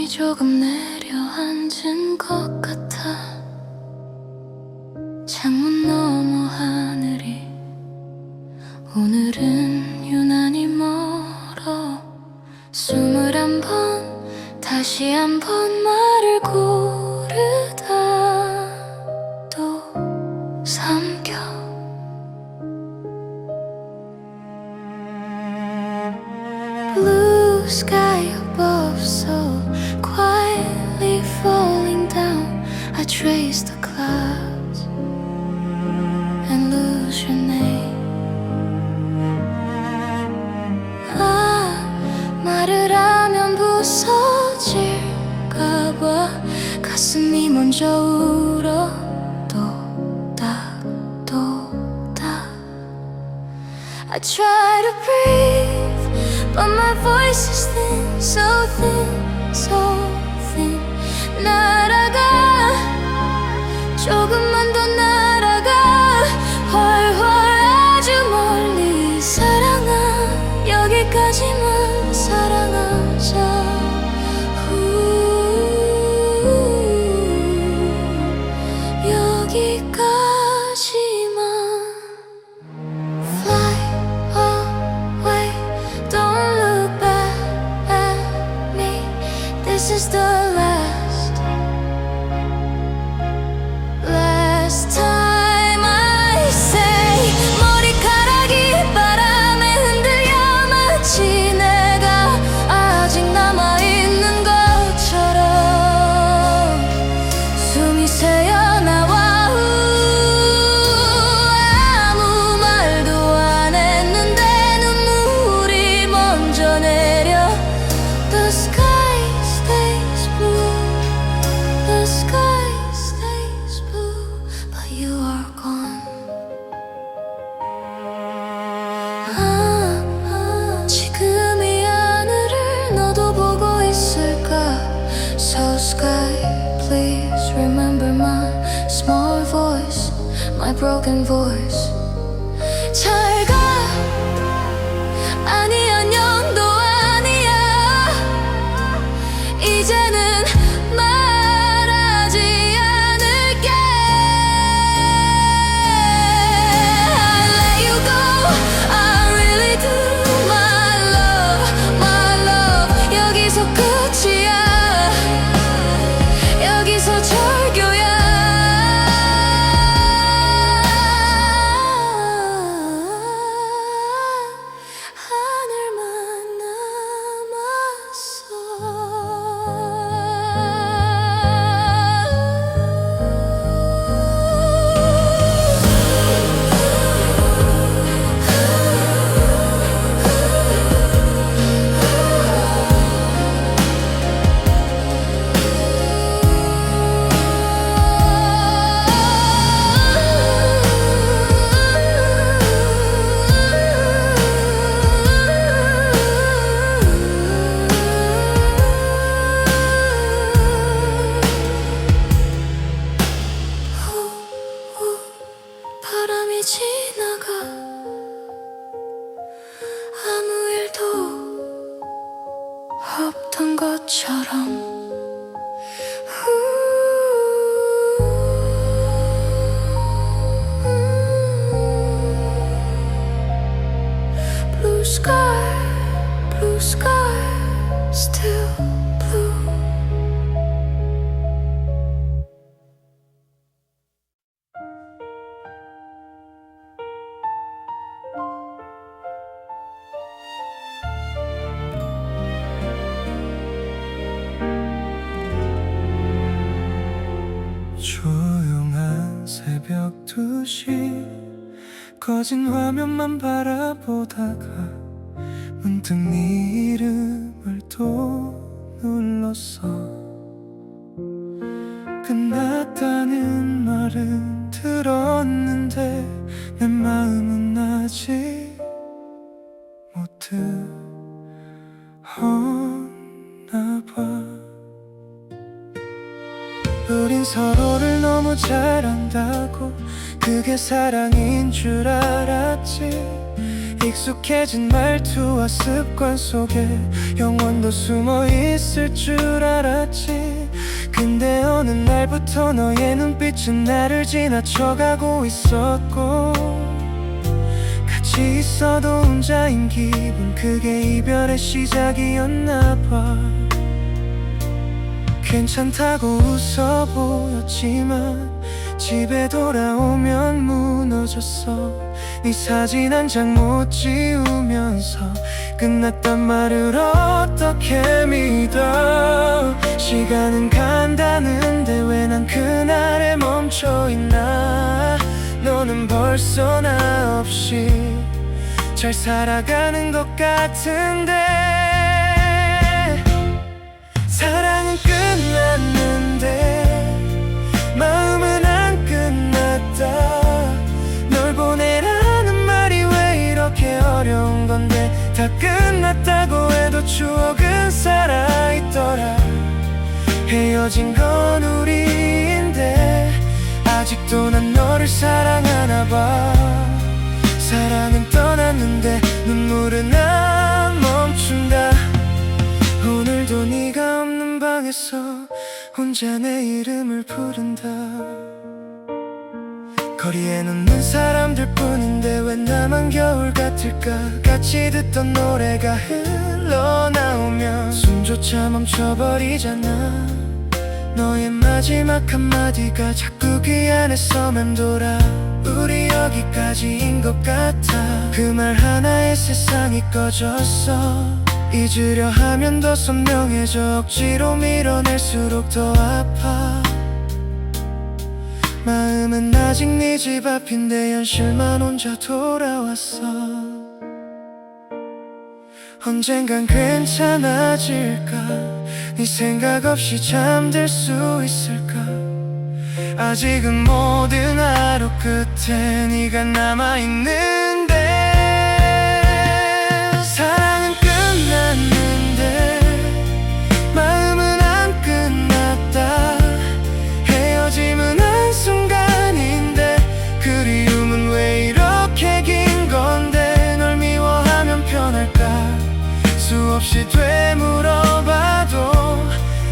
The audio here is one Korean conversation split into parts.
눈이 조금 내려앉은 것 같아. 창문 너머 하늘이 오늘은 유난히 멀어. 숨을 한번 다시 한번 말을 고르다 또 삼켜. Blue sky above, so quietly falling down. I trace the clouds and lose your name. 말을 하면 부서질까봐 가슴이 먼저 울어. 또다 I try to breathe, but my voice is thin, so thin, so thin. 날아가, 조금만 더 날아가. 훨훨 아주 멀리. 사랑아, 여기까지만 사랑하자. 여기까지만. Fly away, don't look back at me. This is the last time I say. 머리카락이 바람에 흔들려 마치 내가 아직 남아있는 것처럼. 숨이 새어나와. 아무 말도 안 했는데 눈물이 먼저 내려. The sky stays blue, the sky stays blue, but you are gone. 지금 이 하늘을 너도 보고 있을까? So sky, please remember my small voice, my broken voice. 잘 가. 아니 안녕도 아니야. 이제는 말하지 않을게. I let you go, I really do. My love, 여기서 끝이야. 여기서 절교야. 하늘만 바람이 지나가. 아무 일도 없던 것처럼. Blue sky, still blue. 조용한 새벽 2시 꺼진 화면만 바라보다가 문득 네 이름을 또 눌렀어. 끝났다는 말은 들었는데 내 마음은 아직 못 들었나 봐. 우린 서로를 너무 잘 안다고 그게 사랑인 줄 알았지. 이 익숙해진 말투와 습관 속에 영원도 숨어 있을 줄 알았지. 근데 어느 날부터 너의 눈빛은 나를 지나쳐가고 있었고, 같이 있어도 혼자인 기분, 그게 이별의 시작이었나 봐. 괜찮다고 웃어 보였지만 집에 돌아오면 무너졌어. 네 사진 한 장 못 지우면서 끝났단 말을 어떻게 믿어. 시간은 간다는데 왜 난 그날에 멈춰있나. 너는 벌써 나 없이 잘 살아가는 것 같은데. 사랑은 끝났는데 마음은 안 끝났다. 널 보내라는 말이 왜 이렇게 어려운 건데. 다 끝났다고 해도 추억은 살아있더라. 헤어진 건 우리인데 아직도 난 너를 사랑하나 봐. 사랑은 떠났는데 눈물은 안 멈춘다. 오늘도 네가 없는 방에서 혼자 내 이름을 부른다. 거리에 놓는 사람들 뿐인데 왜 나만 겨울 같을까. 같이 듣던 노래가 흘러나오면 숨조차 멈춰버리잖아. 너의 마지막 한마디가 자꾸 귀 안에서 맴돌아. 우리 여기까지인 것 같아. 그 말 하나에 세상이 꺼졌어. 잊으려 하면 더 선명해져. 억지로 밀어낼수록 더 아파. 마음은 아직 네 집 앞인데 현실만 혼자 돌아왔어. 언젠간 괜찮아질까. 네 생각 없이 잠들 수 있을까. 아직은 모든 하루 끝에 네가 남아있는데. 사랑은 끝났는데 마음은 안 끝났다. 헤어짐은 한순간인데 그리움은 왜 이렇게 긴 건데. 널 미워하면 편할까. 수없이 되물어봐도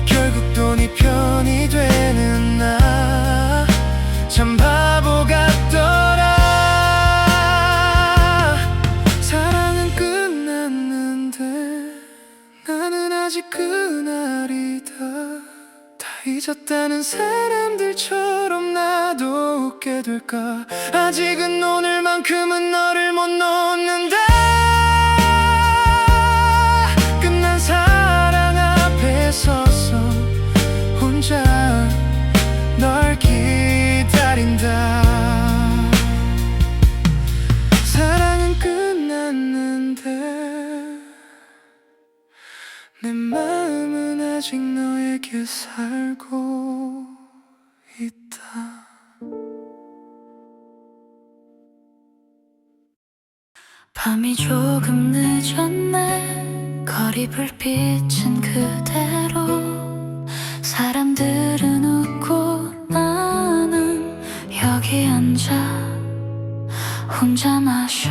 결국 또 네 편이 되는 나 참 바보 같더라. 사랑은 끝났는데 나는 아직 그날이다. 다 잊었다는 사람들처럼 나도 웃게 될까. 아직은 오늘만큼은 너를 못 놓는다. 끝난 사랑 앞에 서서 혼자 널 기다린다. 사랑은 끝났는데 내 마음은 아직 너에게 살고 있다. 밤이 조금 늦었네. 거리 불빛은 그대로. 사람들은 웃고 나는 여기 앉아 혼자 마셔.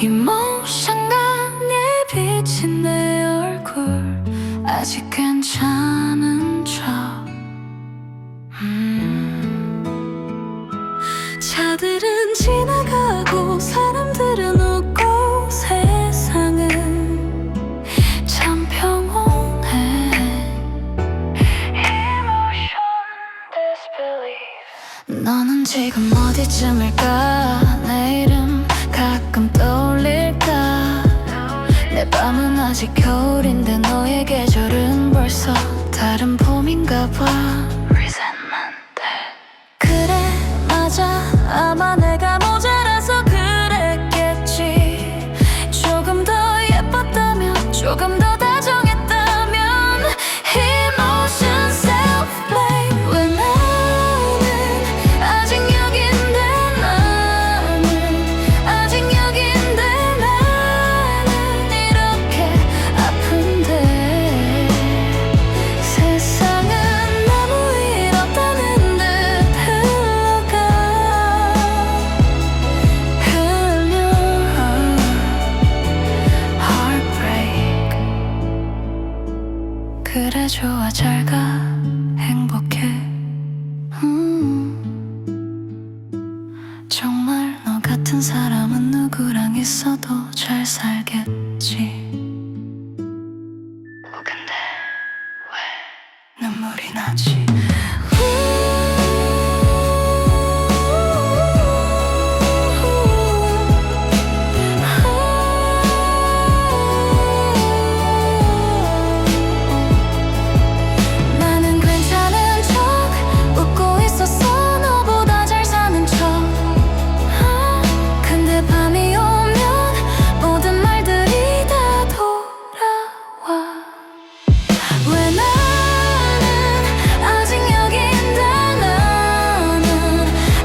이모션감에 비친 내 얼굴 아직 괜찮은 척. 차들은 지나가고 사람들은 웃고 세상은 참 평온해. 너는 지금 어디쯤일까. 내 이름 가끔 떠올릴까. 내 밤은 아직 겨울인데 너의 계절은 벌써 다른 봄인가 봐. 그래 맞아. 아마 내가 모자라서 그랬겠지. 조금 더 예뻤다면 조금 더 다정했다면. Emotion self-blame. 왜 나는 아직 여긴데. 나는 아직 여긴데. 나는 이렇게 아픈데. 세상은 아무 일 없다는 듯 흘러가. 그래 좋아 잘 가 행복해 정말 너 같은 사람은 누구랑 있어도 잘 살겠지 근데 왜 눈물이 나지 나는 괜찮은 척 웃고 있었어 너보다 잘 사는 척 근데 밤이 오면 모든 말들이 다 돌아와 왜 나는 아직 여기인데 나는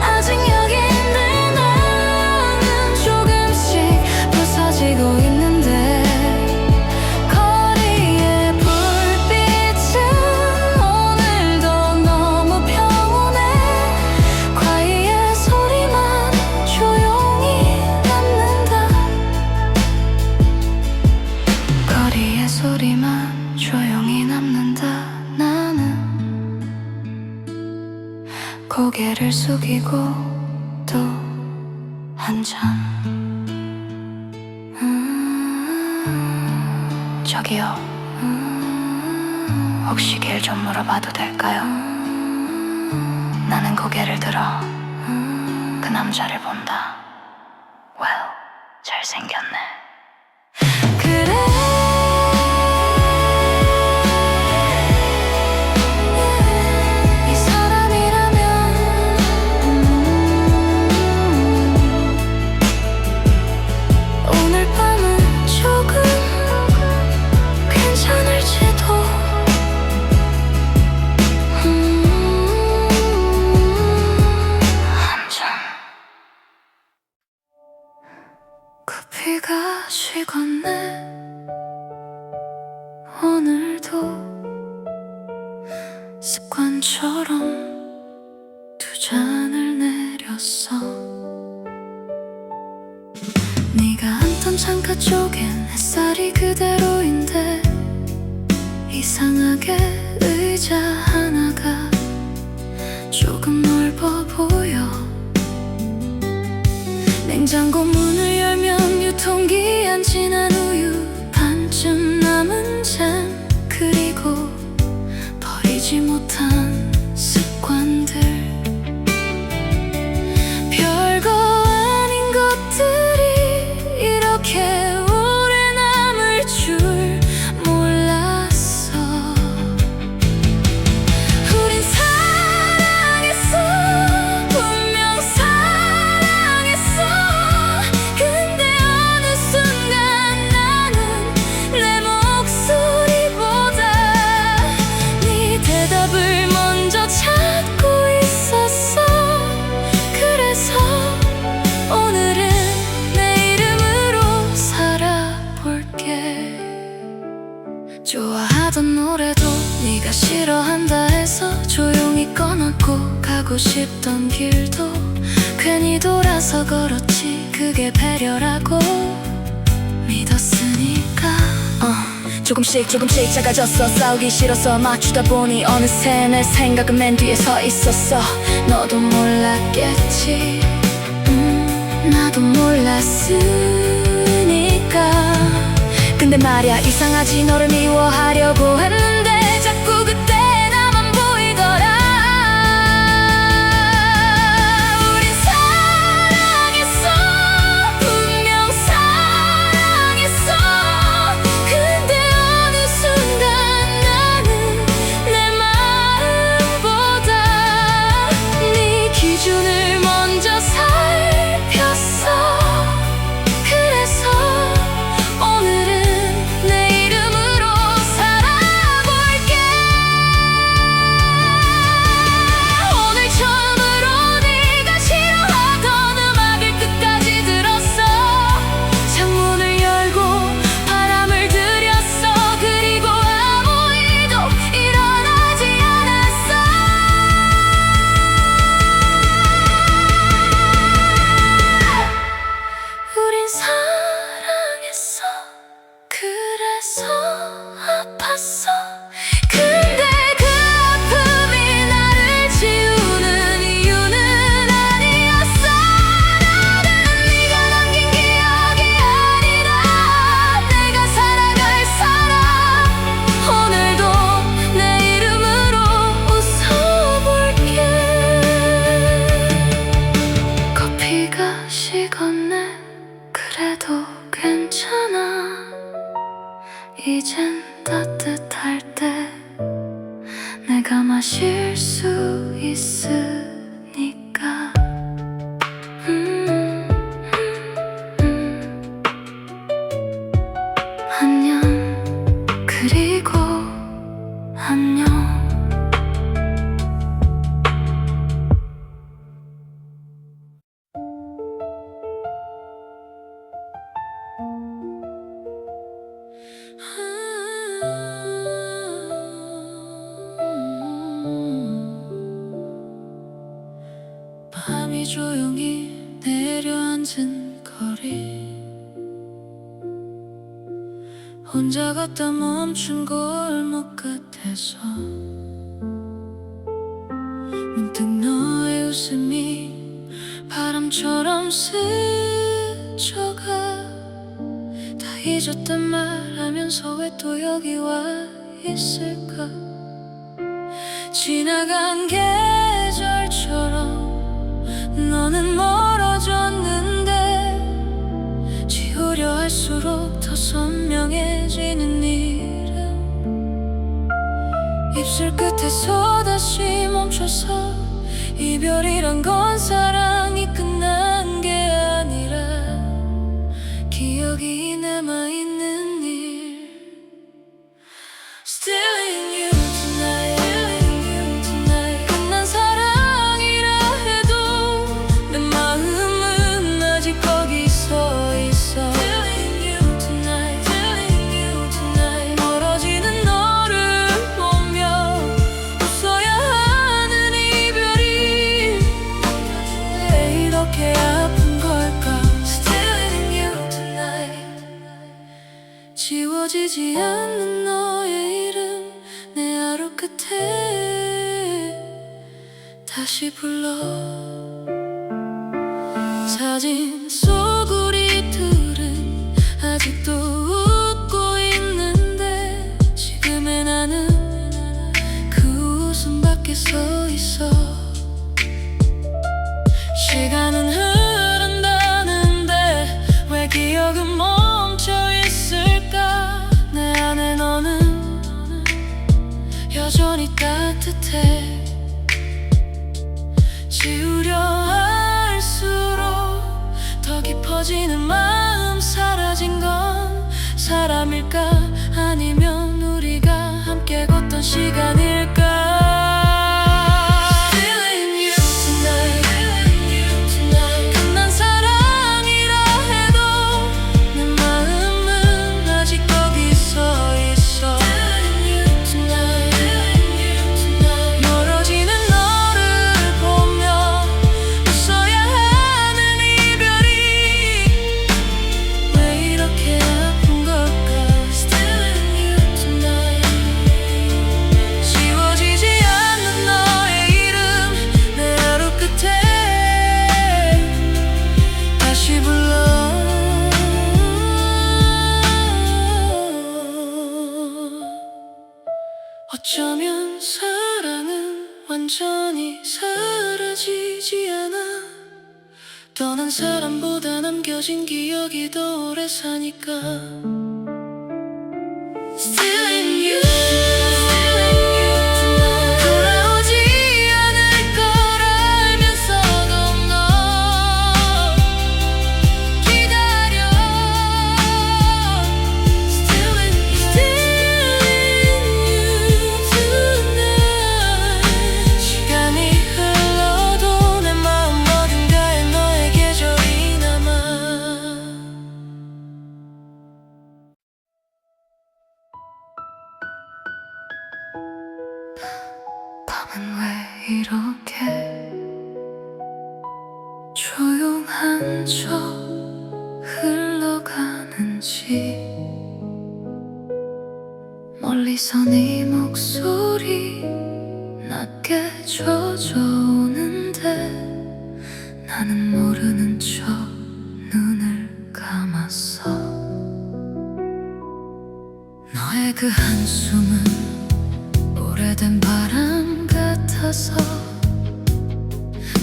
아직 여기인데 나는 조금씩 부서지고 있는데 거리의 불빛은 오늘도 너무 평온해 과일의 소리만 조용히 남는다 거리의 소리만 조용히 남는다 나는 고개를 숙이고 또 한참 저기요 혹시 길 좀 물어봐도 될까요? 나는 고개를 들어 그 남자를 본다 Well, 잘생겼네 그래 이 사람이라면 오늘 밤은 조금 괜찮을지도 한참 커피가 식었네 오늘도 습관처럼 두 잔을 내렸어 네가 앉던 창가 쪽엔 햇살이 그대로인데 이상하게 의자 하나가 조금 넓어 보여 냉장고 문을 열면 유통기한 지난 우유 반쯤 남은 잼 그리고 버리지 못한 습관들 별거 아닌 것들이 이렇게 오래 남을 줄 몰랐어 우린 사랑했어 분명 사랑했어 근데 어느 순간 나는 내 목소리보다 네 대답을 먼저 찾고 있었어 그래서 오늘은 내 이름으로 살아볼게 좋아하던 노래도 네가 싫어한다 해서 조용히 꺼놓고 가고 싶던 길도 괜히 돌아서 걸었지 그게 배려라고 믿었으니까 조금씩 작아졌어 싸우기 싫어서 맞추다 보니 어느새 내 생각은 맨 뒤에 서 있었어 너도 몰랐겠지 나도 몰랐으니까 근데 말야 이상하지 너를 미워하려고 했는데 자꾸 그때 나만 보이더라 우린 사랑했어 분명 사랑했어 근데 어느 순간 나는 내 마음보다 네 기준을 먼저 살폈어 그래서 오늘은 내 이름으로 살아볼게 오늘 처음으로 네가 싫어하던 음악을 끝까지 들었어 창문을 열고 바람을 들였어 그리고 아무 일도 일어나지 않았어 우린 사랑했어 그래서 아팠어 이젠 따뜻할 때 내가 마실 수 있으니까 안녕 그리고 안녕 밤이 조용히 내려앉은 거리 혼자 걷다 멈춘 골목 끝에서 문득 너의 웃음이 바람처럼 스쳐가 다 잊었단 말하면서 왜 또 여기 와 있을까 지나간 계절처럼 너는 멀어졌는데 지우려 할수록 더 선명해지는 이름 입술 끝에서 다시 멈춰서 이별이란 건 사랑이 끝난 게 아니라 기억이 남아있는 일 Still in you tonight 끝난 사랑이라 해도 내 마음은 아직 거기 서 있어 Still in you tonight 멀어지는 너를 보며 웃어야 하는 이별이 왜 이렇게 아픈 걸까 Still in you tonight 지워지지 않는 너의 이름 내 하루 끝에 다시 불러 사진 속 우리들은 아직도 웃고 있는데 지금의 나는 그 웃음밖에 서 있어 시간은 흐른다는데 왜 기억은 멈춰 있을까 내 안에 너는 여전히 따뜻해 지우려 할수록 더 깊어지는 마음 사라진 건 사람일까 아니면 우리가 함께 걷던 시간일까 Still in you tonight 끝난 사랑이라 해도 내 마음은 아직 거기 서 있어 Still in you tonight 멀어지는 너를 보며 웃어야 하는 이별이 왜 이렇게 아픈 걸까 Still in you tonight 지워지지 않는 너의 이름 내 하루 끝에 다시 불러 어쩌면 사랑은 완전히 사라지지 않아 떠난 사람보다 남겨진 기억이 더 오래 사니까 Still in you 돌아오지 않을 걸 알면서도 너 기다려 Still in you tonight 시간이 흘러도 내 마음 어딘가에 너의 계절이 남아 밤은 왜 이렇게 조용한 척 흘러가는지 멀리서 네 목소리 낮게 젖어오는데 나는 모르는 척 눈을 감았어 너의 그 한숨은 오래된 바람 같아서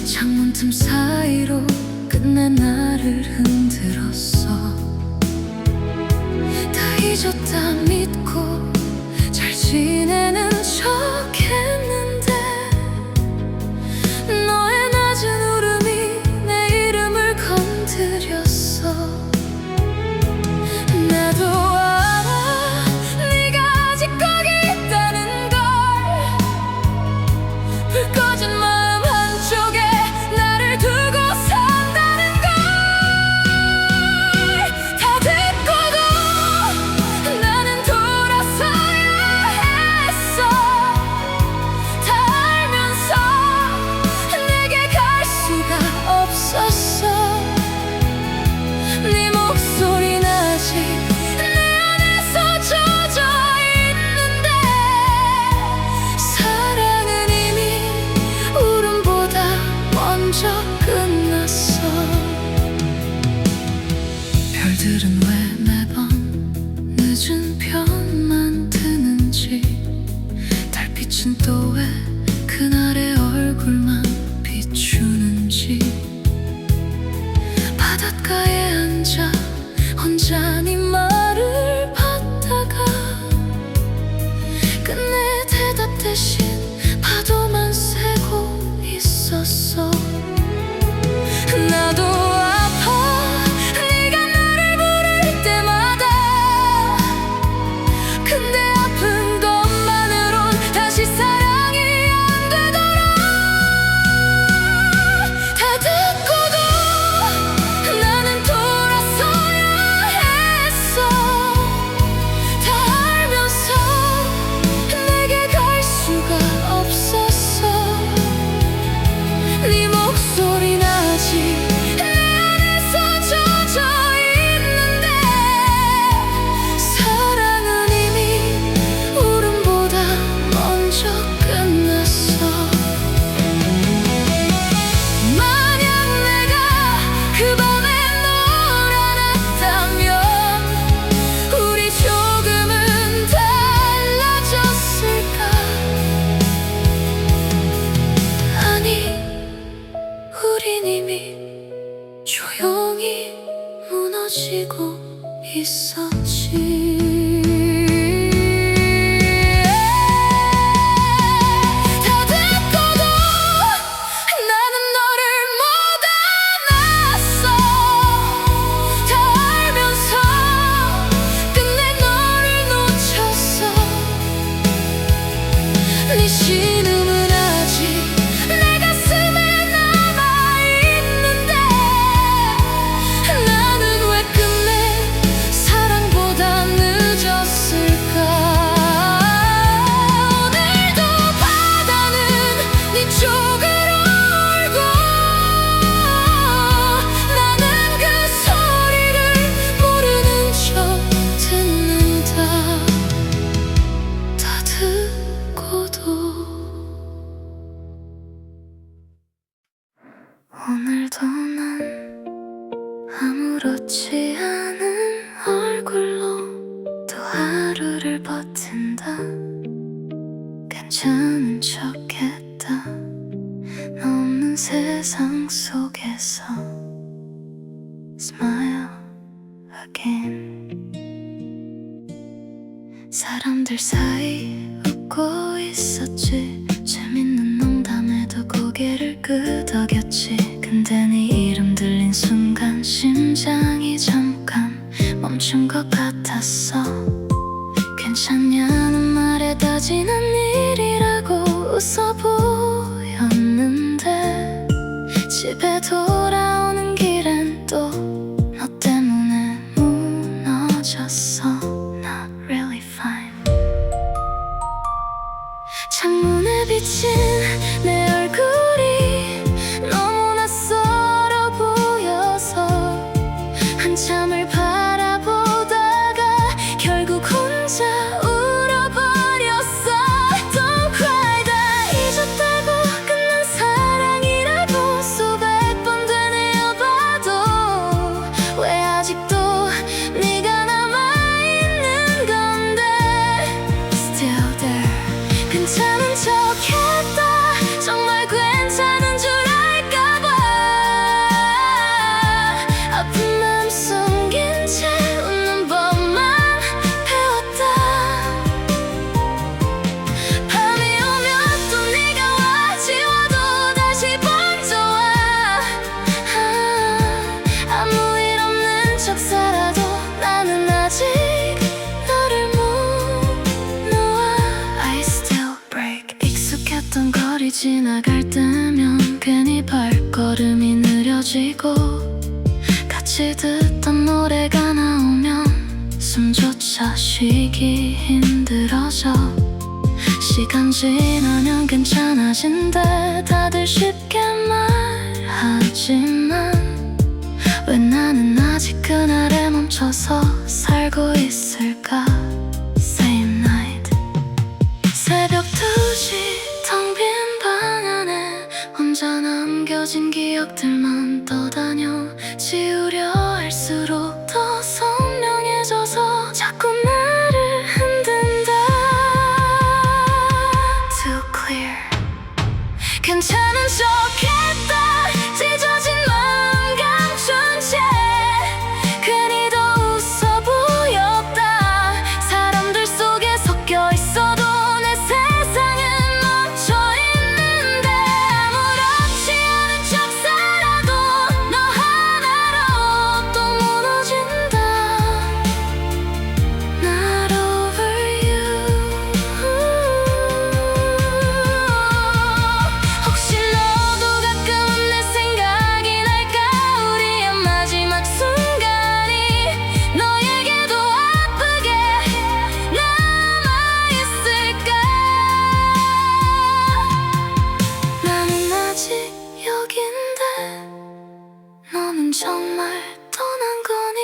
창문 틈 사이로 끝내 나를 흔들었어 다 잊었다 믿고 잘 지내는 척 했는데 너의 낮은 울음이 내 이름을 건드렸어. 나도 알아 네가 아직 거기 있다는 걸. 불 꺼진 마음 한쪽에 나를 두고 산다는 걸. 다 듣고도 나는 돌아서야 했어. 다 알면서 내게 갈 수가 없었어. 네 목소리는 아직 내 안에서 젖어 있는데 사랑은 이미 울음보다 먼저 끝났어. 별들은 왜 매번 늦은 편만 뜨는지, 달빛은 또 왜 그날의 얼굴만 비추는지. 바닷가에 앉아 혼자 네 말을 받다가 끝내 대답 대신 파도만 세고 있었어. 나도 아파 네가 나를 부를 때마다. 근데 아픈 것만으론 다시 사랑이 안 되더라. 다 듣고도 나는 돌아서야 했어. 다 알면서 내게 갈 수가 없었어. 네 목소리는 아직 내 안에서 젖어 있는데 사랑은 이미 울음보다 먼저 끝났어. 만약 내가 그 밤에 널 안았다면 우리 조금은 달라졌을까? 아니, 우린 이미 조용히 무너지고 있었지. 다 듣고도 나는 너를 못 안았어. 다 알면서 끝내 너를 놓쳤어. 네 신음은 아직 내 가슴에 남아있는데 나는 왜 끝내 사랑보다 늦었을까? 오늘도 바다는 네 쪽으로 울고 나는 그 소리를 모르는 척 듣는다. 다 듣고도 오늘도 난 아무렇지 않은 얼굴로 또 하루를 버틴다. 괜찮은 척했다. 너 없는 세상 속에서 Smile again. 사람들 사이 웃고 있었지. 재밌는 농담에도 고개를 끄덕였지. 근데 네 이름 들린 순간 심장이 잠깐 멈춘 것 같았어. 괜찮냐는 말에 따지는 일이라고 웃어 보였는데 집에 돌아오는 길엔 또 너 때문에 무너졌어. Not really fine. 창문에 비친 내 얼굴이 너무나 썰어 보여서 한참을 바라보다가 결국 혼자 울어버렸어. Don't cry. 다 잊었다고 끝난 사랑이라고 수백 번 되뇌어봐도 왜 아직도 네가 남아있는 건데. Still there. 괜찮은 척했다. 정말 지나갈 때면 괜히 발걸음이 느려지고 같이 듣던 노래가 나오면 숨조차 쉬기 힘들어져. 시간 지나면 괜찮아진대 다들 쉽게 말하지만 왜 나는 아직 그날에 멈춰서 살고 있을까. Same night. 새벽 2시 텅 빈 방 안에 혼자 남겨진 기억들만 떠다녀. 지우려 할수록 더 선명해져서 자꾸 나를 흔든다. Too clear. 괜찮은 척했다. 찢어진 마음 감춘 채 괜히 더 웃어 보였다. 사람들 속에 섞여 있어도 내 세상은 멈춰 있는데 아무렇지 않은 척 살아도 너 하나로 또 무너진다. Not over you. 혹시 너도 가끔은 내 생각이 날까. 우리의 마지막 순간이 너에게도 아프게 남아있을까. 나는 아직 여긴데 너는 정말 떠난 거니.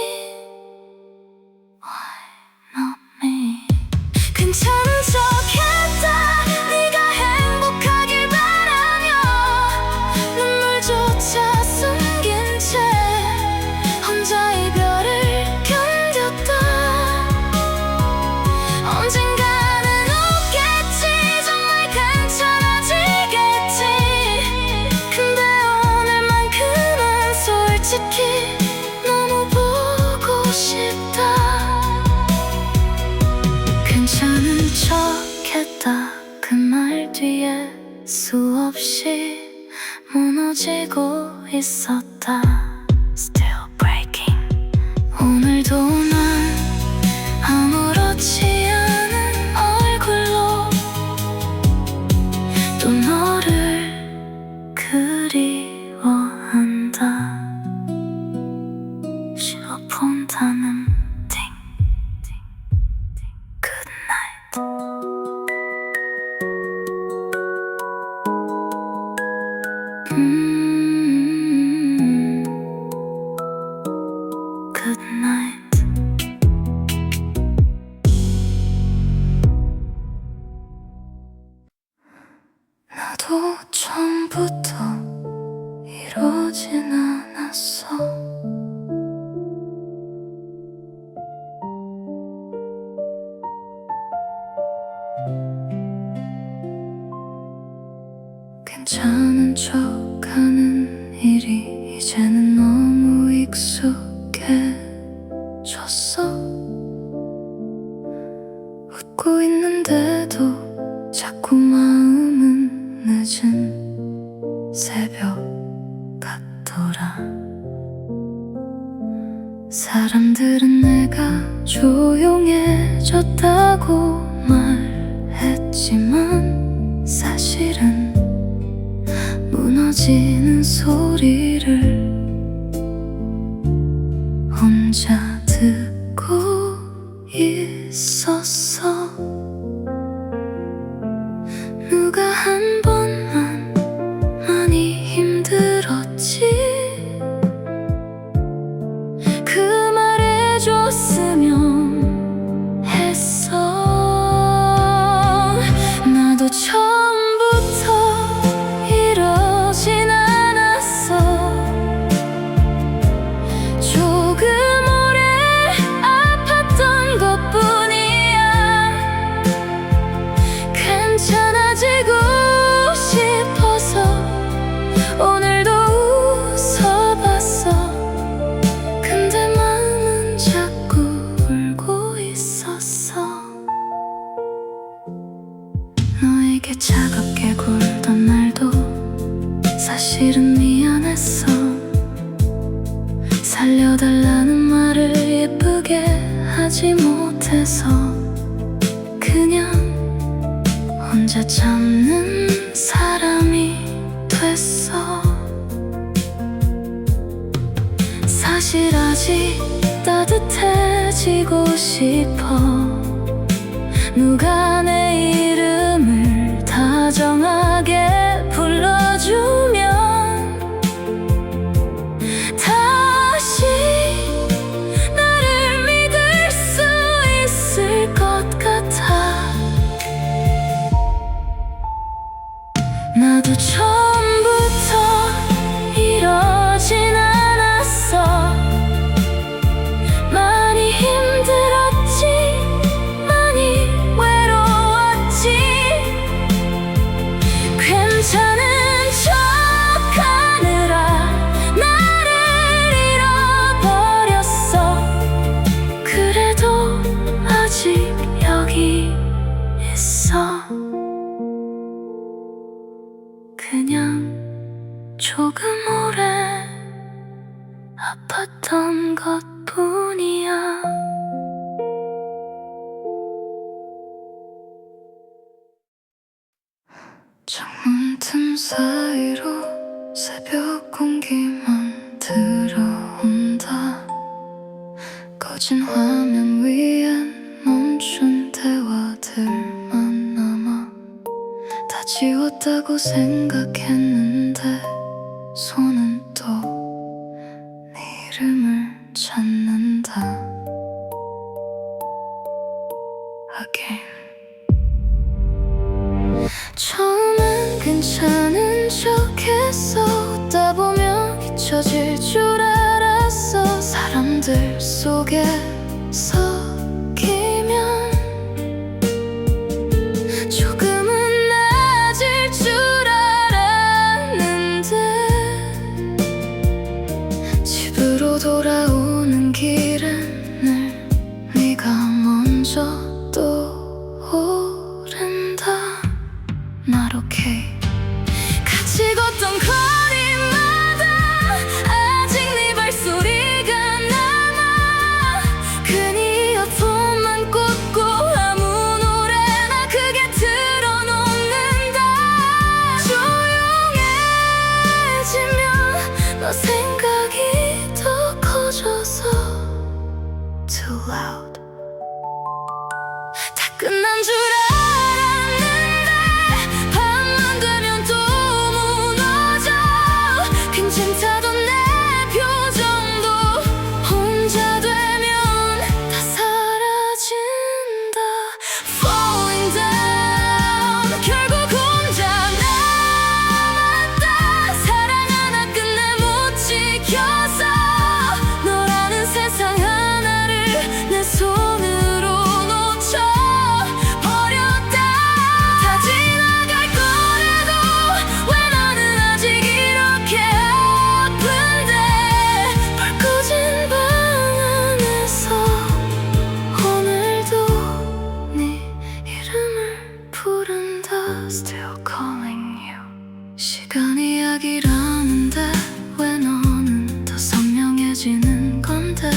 Why not me? 괜찮은 척했다. 네가 행복하길 바라며 눈물조차 숨긴 채 혼자 이별을 견뎠다. 언젠가는 웃겠지. 정말 괜찮아지겠지. 근데 오늘만큼은 솔직히 너무 보고 싶다. 괜찮은 척했다. 그 말 뒤에 수없이 무너지고 있었다. Still breaking. 오늘도 난 아무렇지 않은 얼굴로 또 너를 그리워한다. 신호폰 닿는 띵. Good night. Good night. 나도 처음부터 이러진 않았어. 괜찮은 척하는 일이 이제는 너무 익숙해졌어. 웃고 있는데도 자꾸 마음은 늦은 새벽 같더라. 사람들은 내가 조용해졌다고 말했지만 사실은 무너지는 소리를 혼자 듣고 있었어. 누가 한 번만 많이 힘들었지 그 말해줬으면 했어. 나도 처음부터 이러진 않았어. 조금 오래 아팠던 것뿐이야. 괜찮아지고 싶어서 오늘도 웃어봤어. 근데 마음은 자꾸 울고 있었어. 너에게 차갑게 굴던 날도 사실은 미안했어. 살려달라는 말을 예쁘게 하지 못해서 그냥 혼자 참는 사람이 했어. 사실 아직 따뜻해지고 싶어. 누가 내 이름을 다정하게 불러주면 다시 나를 믿을 수 있을 것 같아. 나도 처음부터 이러진 않았어. 많이 힘들었지, 많이 외로웠지. 괜찮은 척하느라 나를 잃어버렸어. 그래도 아직 여기 있어. 그냥 조금 오래 아팠던 것뿐이야. 창문 틈 사이로 새벽 공기만 들어온다. 꺼진 화면 위엔 멈춘 대화들만 남아. 다 지웠다고 생각했는데 손은 또 네 이름을 찾는다. Again. 처음엔 괜찮은 척했어. 웃다 보면 잊혀질 줄 알았어. 사람들 속에 섞이면 조금은 나아질 줄 알았는데 집으로 돌아오는 길엔 늘 네가 먼저 떠오른다. Not okay. 같이 걷던 거리마다 아직 네 발소리가 남아. 괜히 이어폰만 꽂고 아무 노래나 크게 틀어놓는다. 조용해지면 너 생각이 더 커져서 Too loud. 다 끝난 줄 알았는데 밤만 되면 또 무너져. 괜찮다던 내 표정도 혼자 되면 다 사라진다. Falling down. 결국 혼자 남았다. 사랑 하나 끝내 못 지켜서 너라는 세상 하나를 내 손으로 놓쳐버렸다. 다 지나갈 거라고 왜 나는 아직 이렇게 아픈데. 불 꺼진 방 안에서 오늘도 네 이름을 부른다. Still calling you. 시간 이야기라는데 왜 너는 더 선명해지는 건데.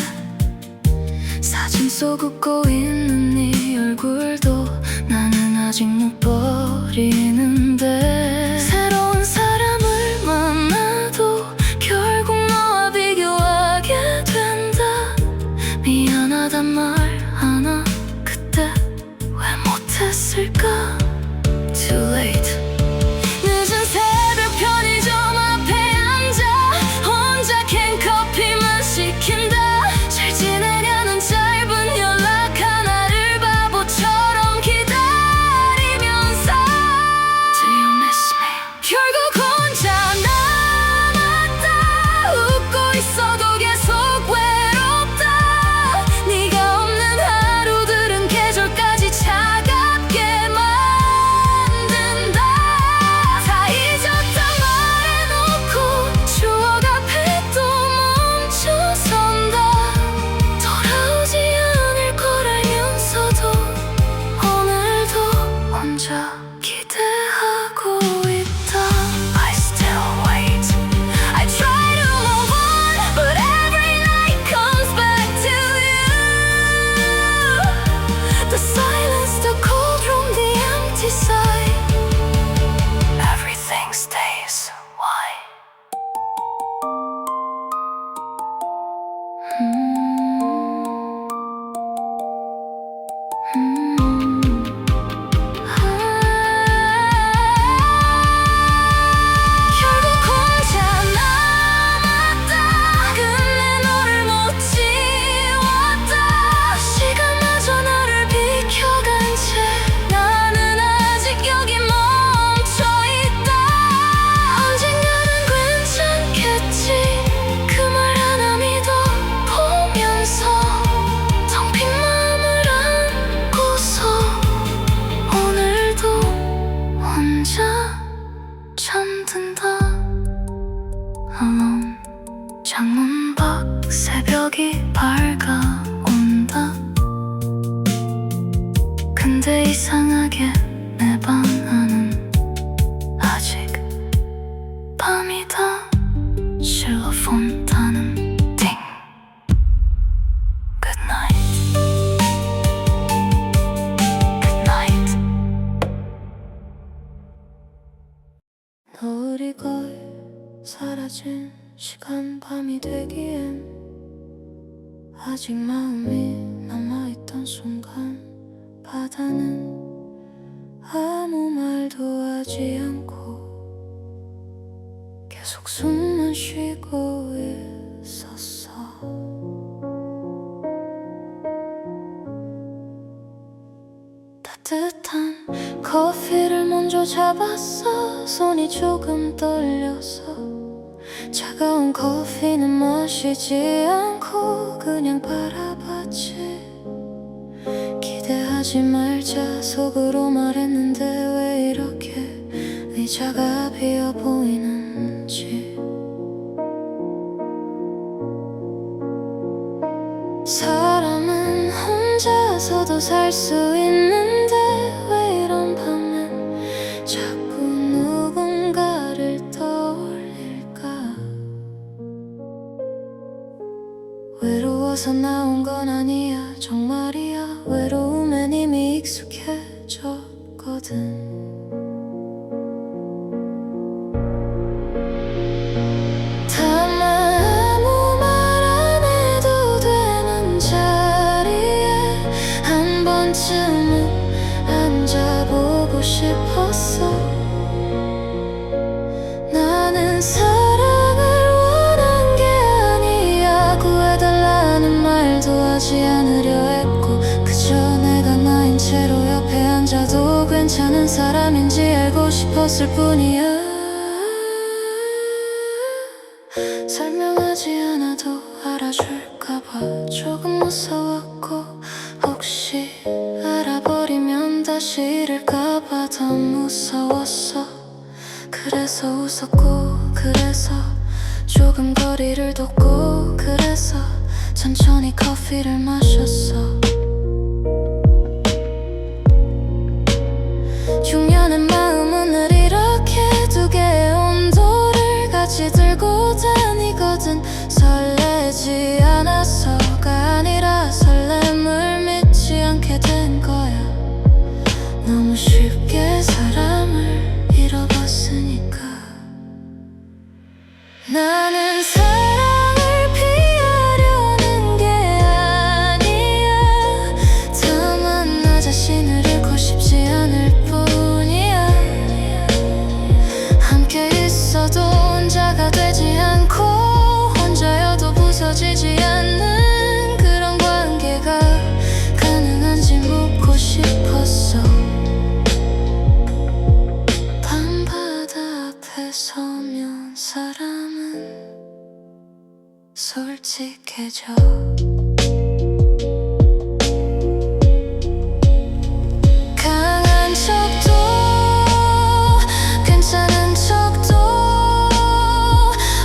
사진 속 웃고 있는 네 얼굴도 나는 아직 못 버리는데. 새로운 사람을 만나도 결국 너와 비교하게 된다. 미안하단 말 하나 그때 왜 못했을까. Too late. 늦은 새벽 편의점 앞에 앉아 혼자 캔커피만 시킨다. 잘 지내냐는 짧은 연락 하나를 바보처럼 기다리면서 Do you miss me? 결국 혼자 남았다. 웃고 있어도 계속 외롭다. 네가 없는 하루들은 계절까지 차갑게 만든다. 다 잊었다 말해놓고 추억 앞에 또 멈춰선다. 돌아오지 않을 걸 알면서도 오늘도 혼자 기대하고 있다. I still wait. I try to move on, but every night comes back to you. The silence, the cold room, the empty side. Everything stays. Why? 창문 밖 새벽이 밝아온다. 근데 이상하게 내 방 안은 아직 밤이다. 실로폰 타는 띵. Good night. Good night. 노을이 거의 사라진 시간 밤이 되기엔 아직 마음이 남아있던 순간 바다는 아무 말도 하지 않고 계속 숨만 쉬고 있었어. 따뜻한 커피를 먼저 잡았어. 손이 조금 떨려서 차가운 커피는 마시지 않고 그냥 바라봤지. 기대하지 말자 속으로 말했는데 왜 이렇게 의자가 비어 보이는지. 사람은 혼자서도 살 수 있는데 왜 이런 밤엔 자꾸 누군가를 떠올릴까. 외로워서 나온 건 아니야 정말이야. 외로움엔 이미 익숙해졌거든. 앉아보고 싶었어. 나는 사랑을 원한 게 아니야. 구해달라는 말도 하지 않으려 했고 그저 내가 나인 채로 옆에 앉아도 괜찮은 사람인지 알고 싶었을 뿐이야. 설명하지 않아도 알아줄까봐 조금 무서웠고 혹시 알아버리면 다시 잃을까봐 더 무서웠어. 그래서 웃었고 그래서 조금 거리를 뒀고 그래서 천천히 커피를 마셨어. 6년의 마음 오늘 이렇게 두 개의 온도를 같이 들고 다니거든. 설레지 않아서가 아니라 설렘을 믿지 않게 된 거야. 너무 쉽게 사람을 잃어봤으니까. 나는 사랑을 피하려는 게 아니야. 다만 나 자신을 잃고 싶지 않을 뿐이야. 함께 있어도 혼자가 되지 않고 혼자여도 부서지지 않는 그런 관계가 가능한지 묻고 싶었어. 밤바다 앞에 서면 사람은 솔직해져. 강한 척도 괜찮은 척도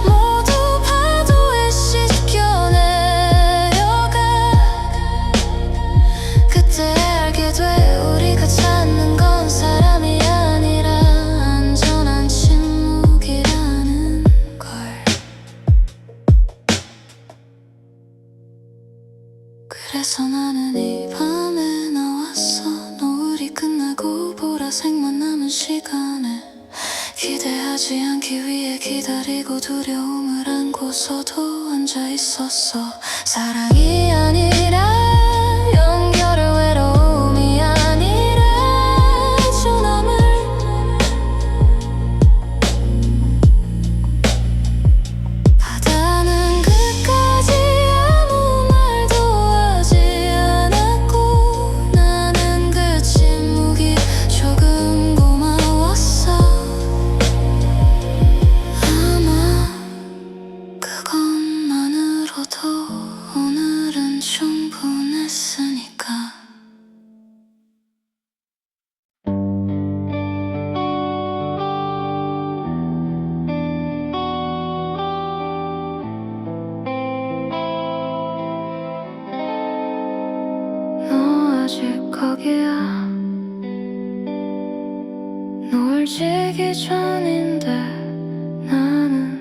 모두 파도에 씻겨 내려가. 그때 알게 돼 우리가 찾는 건 사람이 아니라 안전한 침묵이라는 걸. 그래서 나는 이 밤에 나왔어. 노을이 끝나고 보라색만 남은 시간에 기대하지 않기 위해 기다리고 두려움을 안고서도 앉아 있었어. 사랑이 아니라 연결의 외로움이 아니라 조남을. 바다는 끝까지 아무 말도 하지 않았고 나는 그 침묵이 조금 고마웠어. 아마 그것만으로도 오늘은 충분히 여기야 노을 지기 전인데 나는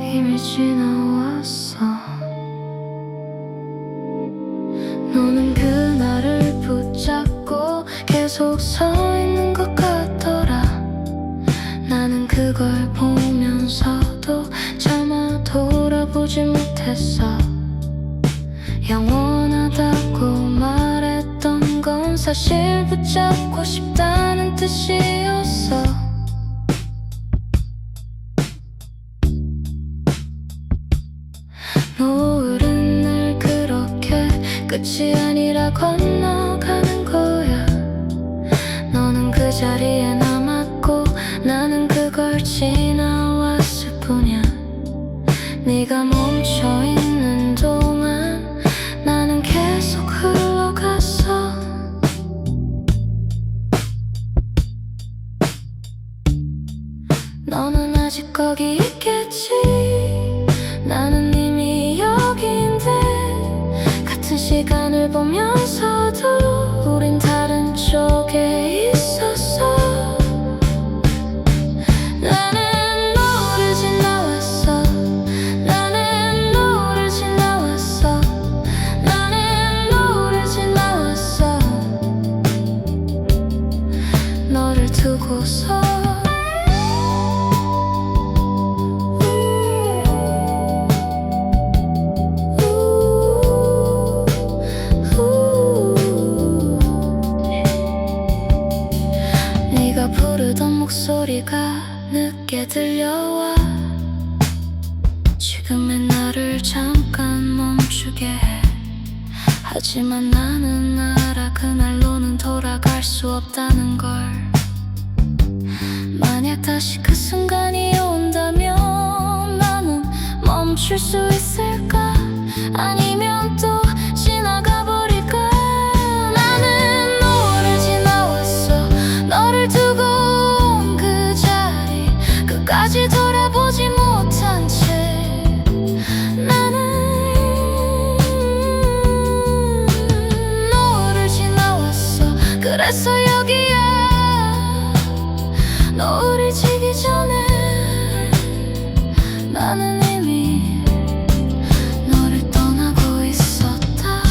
이미 지나왔어. 너는 그날을 붙잡고 계속 서 있는 것 같더라. 나는 그걸 보면서도 차마 돌아보지 못했어. 영원하다고 말했던 건 사실 붙잡고 싶다는 뜻이었어. 노을은 늘 그렇게 끝이 아니라 건너가는 거야. 너는 그 자리에 남았고 나는 그걸 지나왔을 뿐이야. 네가 멈춰있는 동안 나는 계속 흘러갔어. 너는 아직 거기 있겠지. 나는 이미 여기인데 같은 시간을 보면서도 우린 다른 쪽에 있었어. 나는 너를 지나왔어. 나는 너를 지나왔어. 나는 너를 지나왔어. 너를 두고서 네가 부르던 목소리가 늦게 들려와 지금의 나를 잠깐 멈추게 해. 하지만 나는 알아 그날로는 돌아갈 수 없다는 걸. 만약 다시 그 순간이 온다면 나는 멈출 수 있을까? 아니면 또 지나가 버릴까? 나는 너를 지나왔어. 너를 두고 온 그 자리 끝까지 돌아보지 못한 채 나는 너를 지나왔어. 그래서 여기야. 노을이 지기 전에 나는 이미 너를 떠나고 있었다.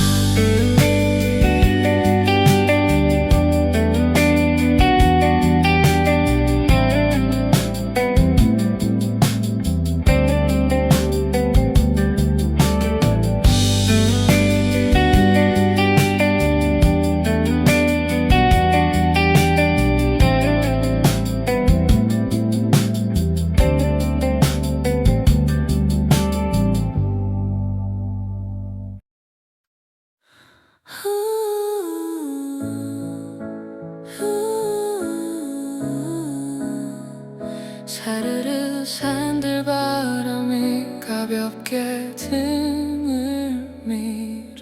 사르르 산들바람이 가볍게 등을 밀어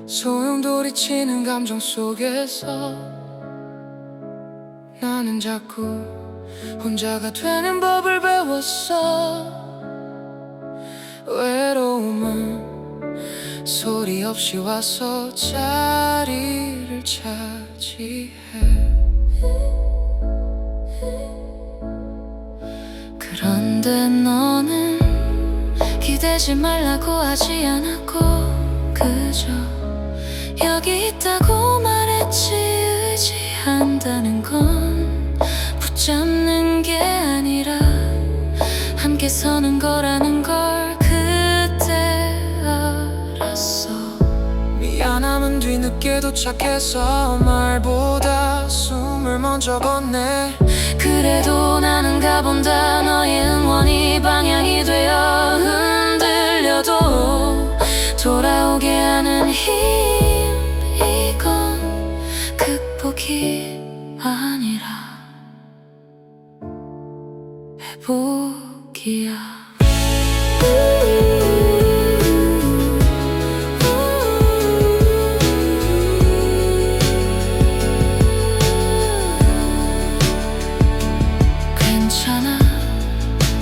소용돌이치는 감정 속에서 나는 자꾸 혼자가 되는 법을 배웠어. 외로움은 소리 없이 와서 자리를 차지해. 그런데 너는 기대지 말라고 하지 않았고 그저 여기 있다고 말했지. 의지한다는 건 붙잡는 게 아니라 함께 서는 거라는 걸 그때 알았어. 미안함은 뒤늦게 도착해서 말보다 숨을 먼저 건네. 그래도 나는 가본다. 너의 응원이 방향이 되어 흔들려도 돌아오게 하는 힘. 이건 극복이 아니라 회복이야. 괜찮아.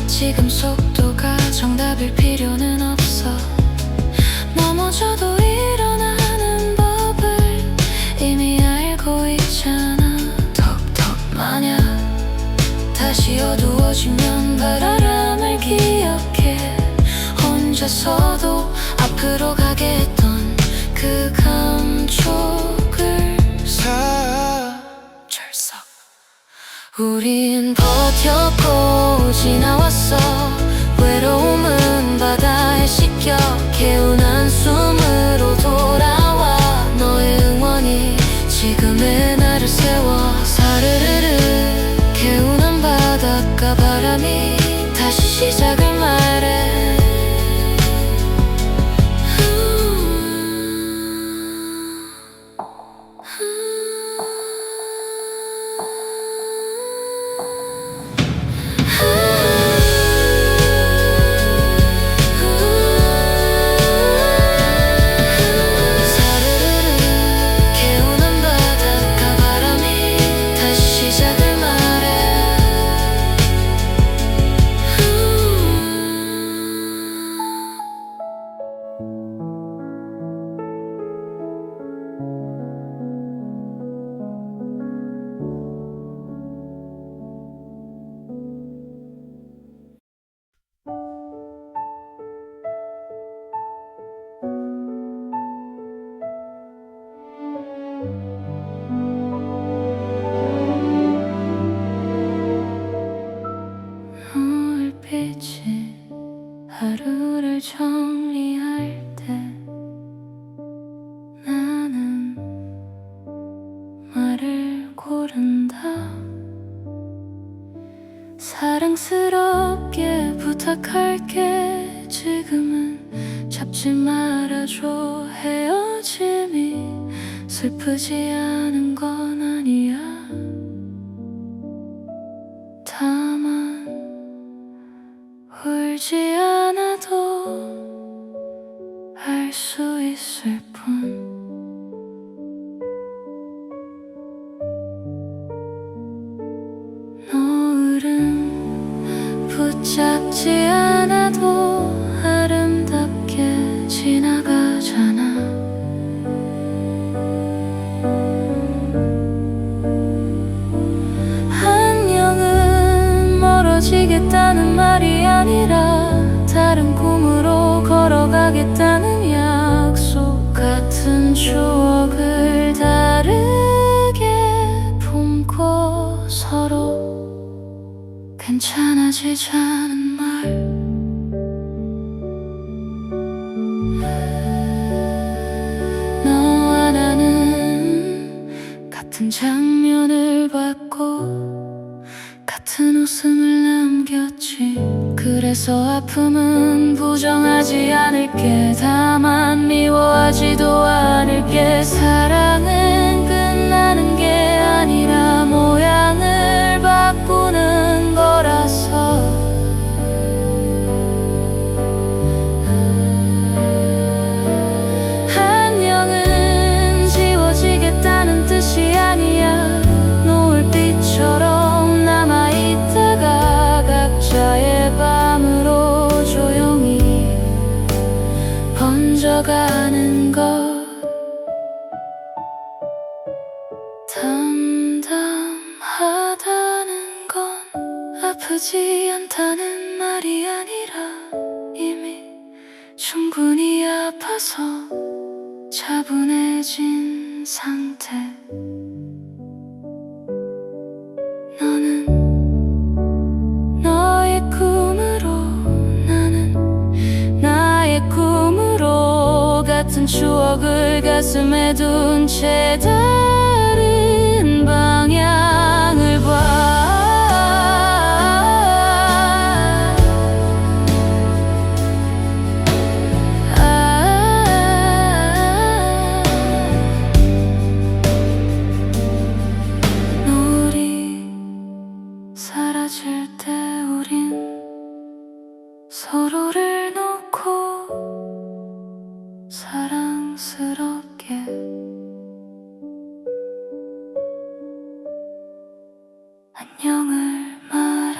지금 속도가 정답일 필요는 없어. 넘어져도 일어나는 법을 우린 버텼고 지나왔어. 외로움은 바다에 씻겨 개운한 숨으로 돌아와. 너의 응원이 지금의 나를 세워. 사르르르 개운한 바닷가 바람이 다시 시작을 말해. 노을빛이 하루를 정리할 때 나는 말을 고른다. 사랑스럽게 부탁할게. 지금은 잡지 말아줘. 헤어짐이 슬프지 않은 건 아니야. 다만 울지 않아도 알 수 있을 뿐. 노을은 붙잡지 않아도 아름답게 지나가잖아. 안녕은 멀어지겠다는 말이 아니라 다른 꿈으로 걸어가겠다는 약속. 같은 추억을 다르게 품고 서로 괜찮아지자는 말. 너와 나는 같은 장면을 봤고 같은 웃음을 남겼지. 그래서 아픔은 부정하지 않을게. 다만 미워하지도 않을게. 사랑은 끝나는 게 아니라 모양을 바꾸는 거라서. 안녕은 지워지겠다는 뜻이 아니야. 노을빛처럼 남아있다가 각자의 밤으로 조용히 번져가는 것. 담담하다는 건 아프지 않다는 말이 아니라 이미 충분히 아파서 차분해진 상태. 너는 너의 꿈으로, 나는 나의 꿈으로 같은 추억을 가슴에 둔 채 다른 방향을 봐. 노을이 사라질 때 우린 서로를 놓고 사랑스럽게 안녕을 말해.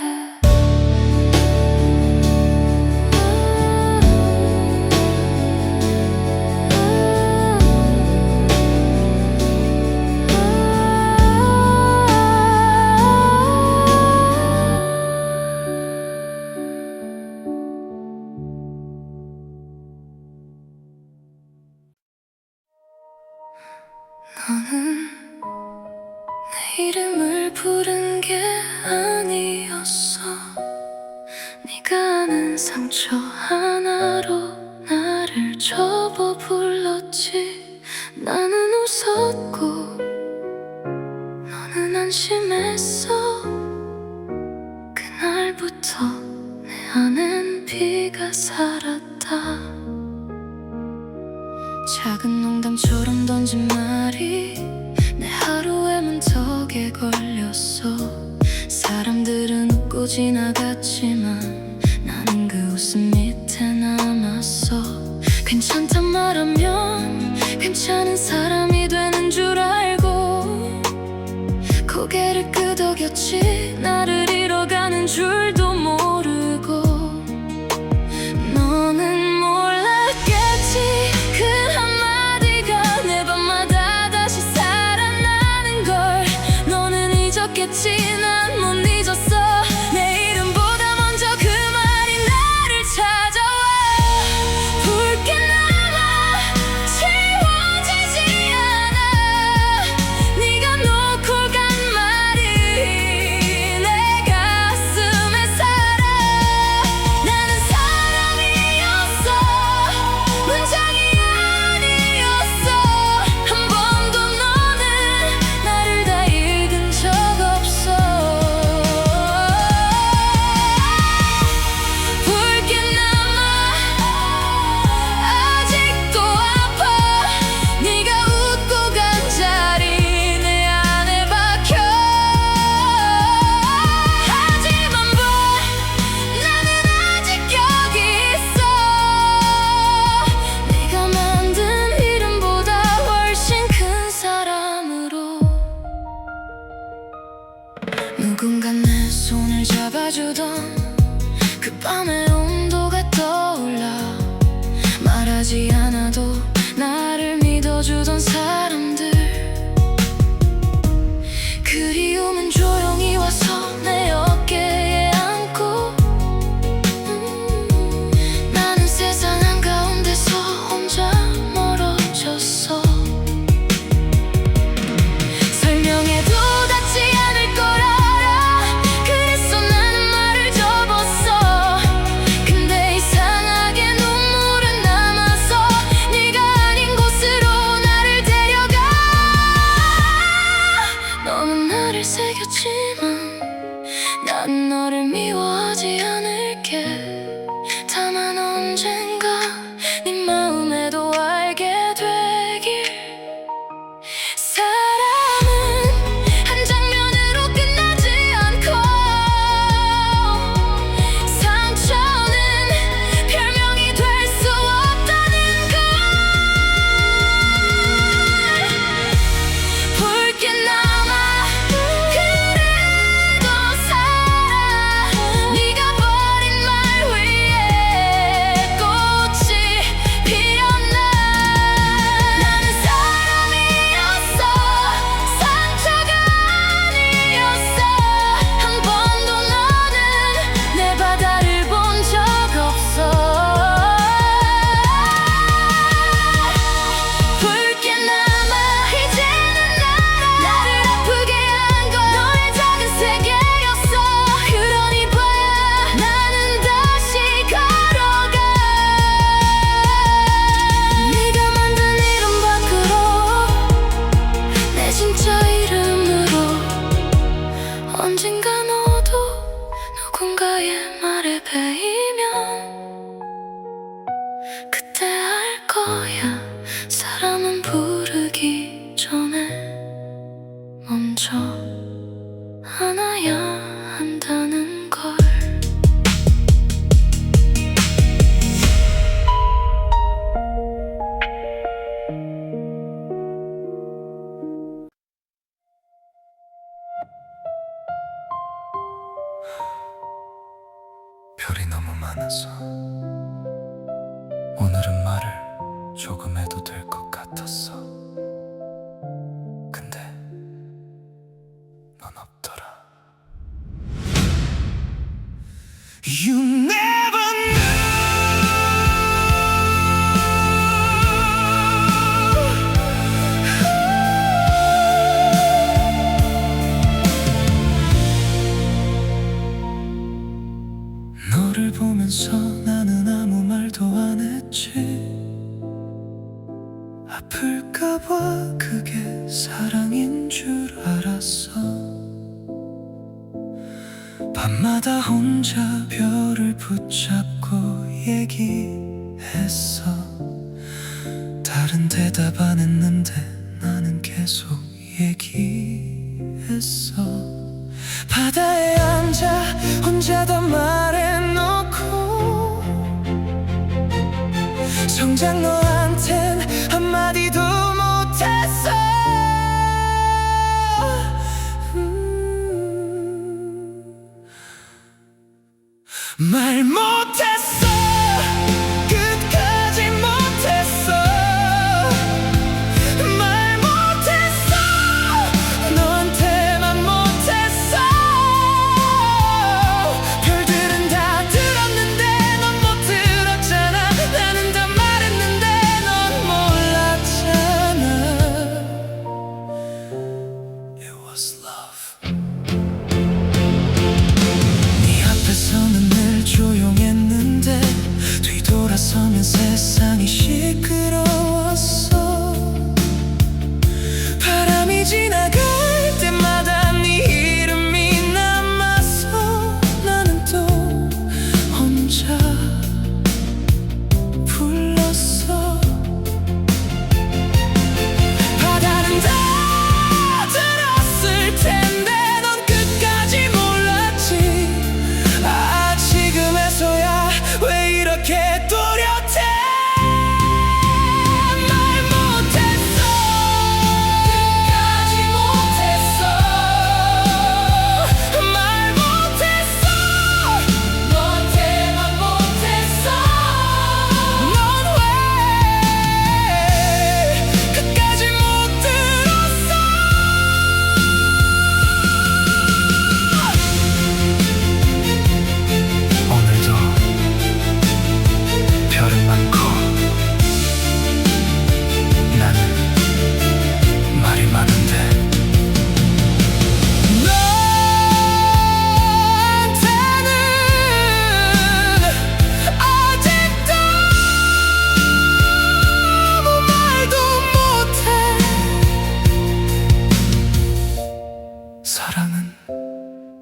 너는 내 이름을 부른 게 네가 아는 상처 하나로 나를 접어 불렀지. 나는 웃었고 너는 안심했어. 그날부터 내 안엔 비가 살았다. 작은 농담처럼 던진 말이 내 하루의 문턱에 걸렸어. 사람들은 웃고 지나갔지만 나는 그 웃음 밑에 남았어. 괜찮단 말하면 괜찮은 사람이 되는 줄 알고 고개를 끄덕였지. 나를 잃어가는 줄도 모르고. 너는 몰랐겠지. 그 한마디가 내 밤마다 다시 살아나는 걸. 너는 잊었겠지. 난 못 잊었어. 내 이름보다 먼저 그 말이 나를 찾아와. 붉게 남아 지워지지 않아. 네가 놓고 간 말이 내 가슴에 살아. 나는 사람이었어. 문장이 아니었어. 한 번도 너는 나를 다 읽은 적 없어. 붉게 남아 아직도 아파. 네가 웃고 간 자리 내 안에 박혀. 하지만 나는 아직 여기 있어. 네가 만든 이름보다 훨씬 큰 사람으로. 누군가 내 손을 잡아주던 그 밤의 온도가 떠올라. 말하지 않아도 나를 믿어주던 사람들. 그리움은 조용히 와서 내 어깨에 안고. 나는 세상 한가운데서 혼자 멀어졌어. 설명해도 닿지 않을 걸 알아. 그래서 나는 말을 접었어. 근데 이상하게 눈물은 남아서 네가 아닌 곳으로 나를 데려가. 너는 나를 새겼지만 난 너를 미워하지 않을게. 다만 언젠가 네 마음에도 알게 되길. 사람은 한 장면으로 끝나지 않고 상처는 별명이 될 수 없다는 걸. 붉게 남아 그래도 살아. 네가 버린 말 위에 꽃이 피었나. 나는 사람이었어. 상처가 아니었어. 한 번도 너는 내 바다를 본 적 없어. 붉게 남아 이제는 나를 아프게 한 건 너의 작은 세계였어. 그러니 봐야 나는 다시 걸어가. 네가 만든 이름 밖으로 내 진짜 이름으로. 언젠가 너도 누군가의 말에 베이면 그때 알 거야. 사람은 부르기 전에 먼저 안아야 한다는 걸. 별이 너무 많아서 오늘은 말을 조금 해도 될 것 같았어. 근데 넌 없더라. You never knew. 몰랐어. 밤마다 혼자 별을 붙잡고 얘기했어. 다른 대답 안 했는데 나는 계속 얘기했어. 바다에 앉아 혼자 다 말해놓고 정작 너한텐 한마디도 못했어. 말 못했어. 끝까지 못했어. 말 못했어. 너한테만 못했어. 별들은 다 들었는데 넌 못 들었잖아. 나는 다 말했는데 넌 몰랐잖아. It was love. 네 앞에서는 조용했는데 뒤돌아서면 세상이 시끄러웠어. 바람이 지나갈 때마다 네 이름이 남아서 나는 또 혼자 불렀어. 바다는 다 들었을 텐데 넌 끝까지 몰랐지. 지금에서야 왜 이렇게 또렷해. 말 못했어. 끝까지 못했어. 말 못했어. 너한테만 못했어. 넌 왜 끝까지 못 들었어. 오늘도 별은 많고 나는 말이 많은데 너한테는 아직도 아무 말도 못해. 사랑은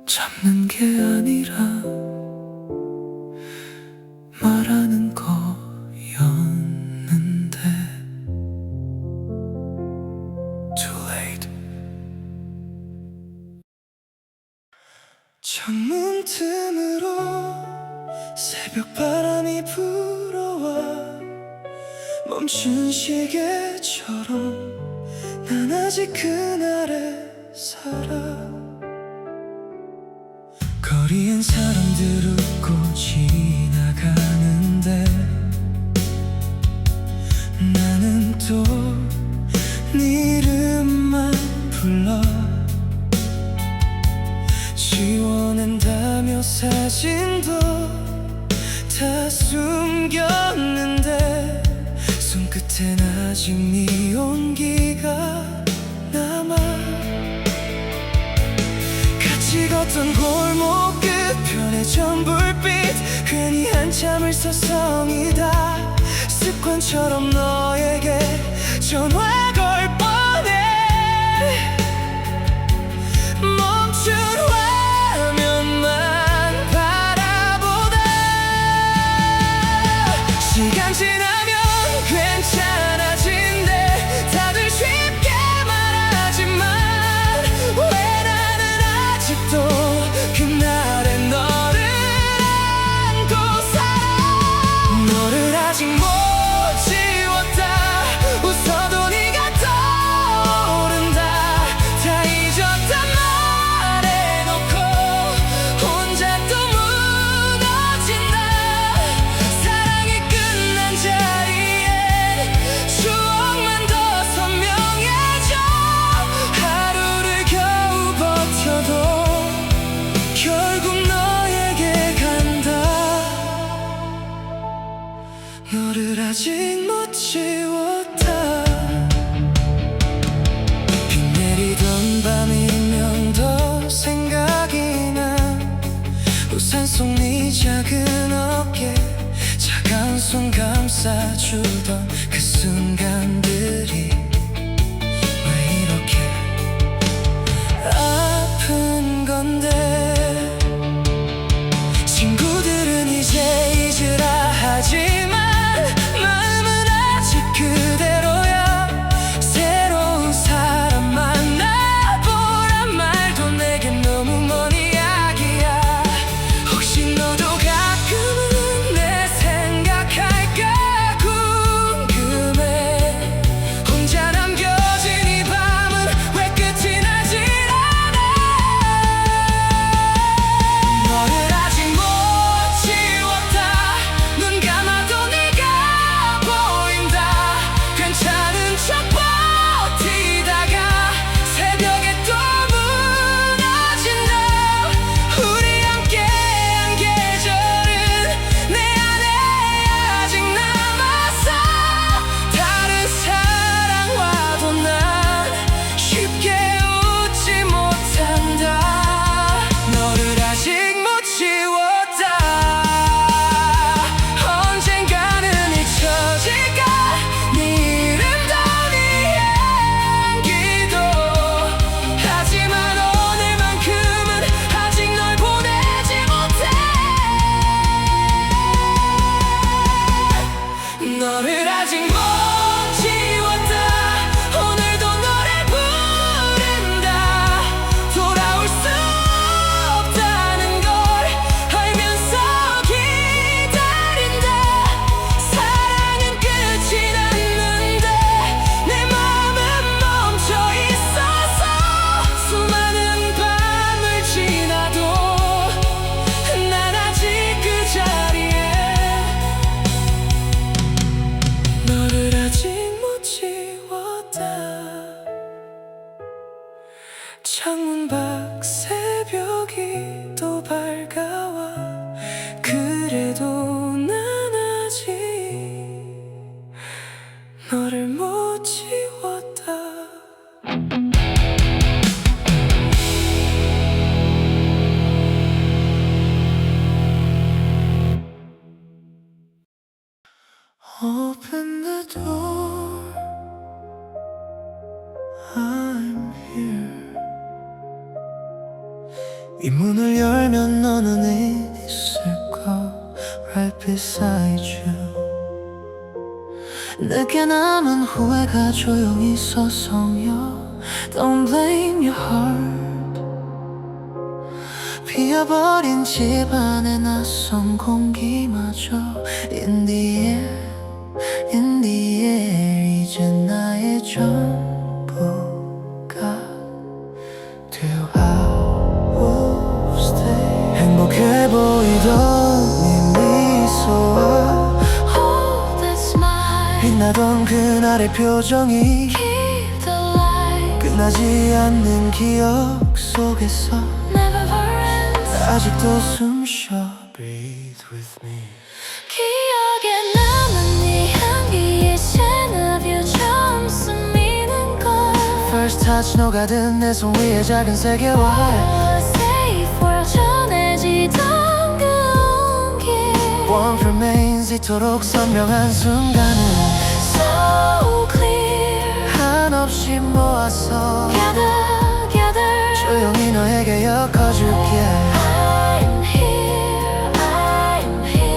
잡는 게 아니라 말하는 거였는데. Too late. 창문 틈으로 새벽 바람이 불어와 멈춘 시계처럼 난 아직 그날에 살아. 거리엔 사람들 웃고 지나가는데 나는 또 네 이름만 불러. 지워낸다며 사진도 다 숨겼는데 손끝엔 아직 네 온기가 남아. 같이 걷던 골목 끝편의 전불빛 괜히 한참을 서성이다 습관처럼 너에게 전화 걸 뻔해. 멈춘 화면만 바라보다 시간 지나면 괜찮아진대. 다들 쉽게 말하지만 왜 나는 아직도 그날의 너를 안고 살아. 너를 아직 못 지웠다. 웃어도 네가 떠오른다. 다 잊었단 말해놓고 혼자 또 무너진다. 사랑이 끝난 자리에 추억만 더 선명해져. 하루를 겨우 버텨도 결국 너에게 간다. 너를 아직 못 지웠다. 비 내리던 밤이면 더 생각이 나. 우산 속 네 작은 어깨 차가운 손 감싸주던 그 순간들이 왜 이렇게 창문 밖 새벽이 또 밝아와 그래도 난 아직 너를 못 지웠다. Open the door, I'm here. 이 문을 열면 너는 있을까? Right beside you. 늦게 남은 후회가 조용히 서성여. Don't blame your heart. 비어버린 집안의 낯선 공기마저 In the air, in the air. 이제 나의 전부가 되어 I will stay. 행복해 보이던 네 미소와 Hold that smile. 빛나던 그날의 표정이 Keep the light. 끝나지 않는 기억 속에서 Never ends. 아직도 숨쉬어 Breathe with me. 기억에 남은 네 향기 이제 내 뷰 처음 스미는 걸. First touch 녹아든 내 손 위에 작은 세계와 Safe world 전해지던 그 온기. Warmth remains 이토록 선명한 순간은 So clear. 한없이 모아서 Gather, gather. 조용히 너에게 엮어줄게. I'm here, I'm here.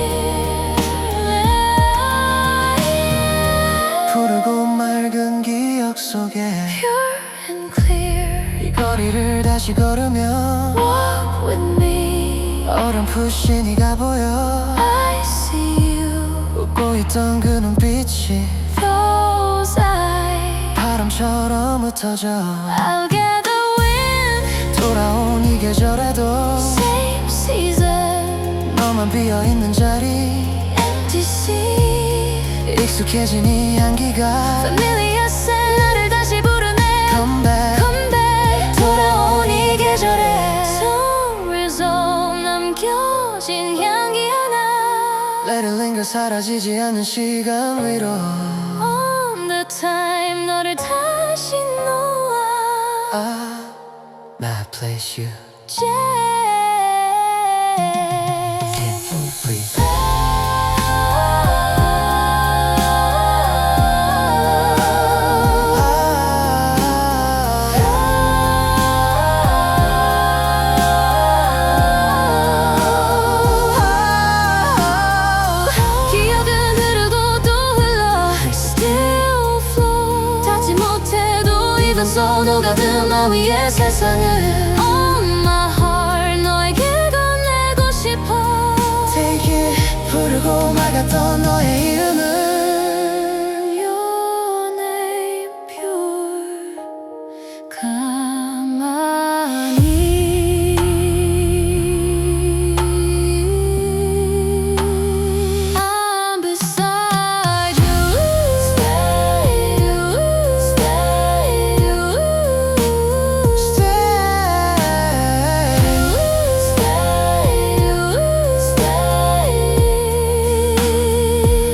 푸르고 맑은 기억 속에 Pure and clear. 이 거리를 다시 걸으면 Walk with me. 어렴풋이 네가 보여. I see you. 웃고 있던 그 눈빛이 Those eyes. 바람처럼 흩어져. I'll get the wind. 돌아온 이 계절에도 Same season. 너만 비어있는 자리 Empty sea. 익숙해진 이 향기가 Familiar scent. 나를 다시 부르네. Come back, Come back. 돌아온 이 계절에 서울에서 남겨진 향기 하나. Let it linger 사라지지 않는 시간 위로 On the time 너를 다시 놓아. My place you breathe. 기억은 흐르고 또 흘러. Still flow. 닿지 못해도 even so 녹아든 나 위의 세상을 On my heart 너에게 건네고 싶어. Take it 부르고 막았던 너의 이름을 Your name pure. 가만히 I'm beside you. Stay,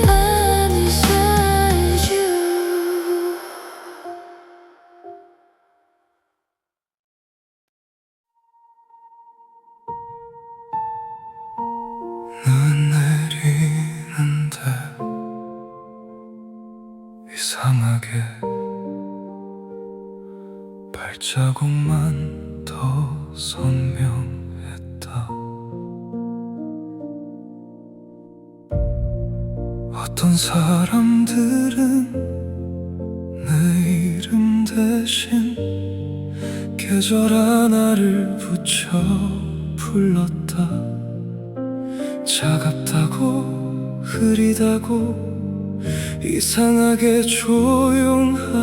I'm beside you. 눈 내리는데 이상하게 발자국만 더 선명했다. 어떤 사람들은 내 이름 대신 계절 하나를 붙여 불렀다. 차갑다고 흐리다고 이상하게 조용하다고.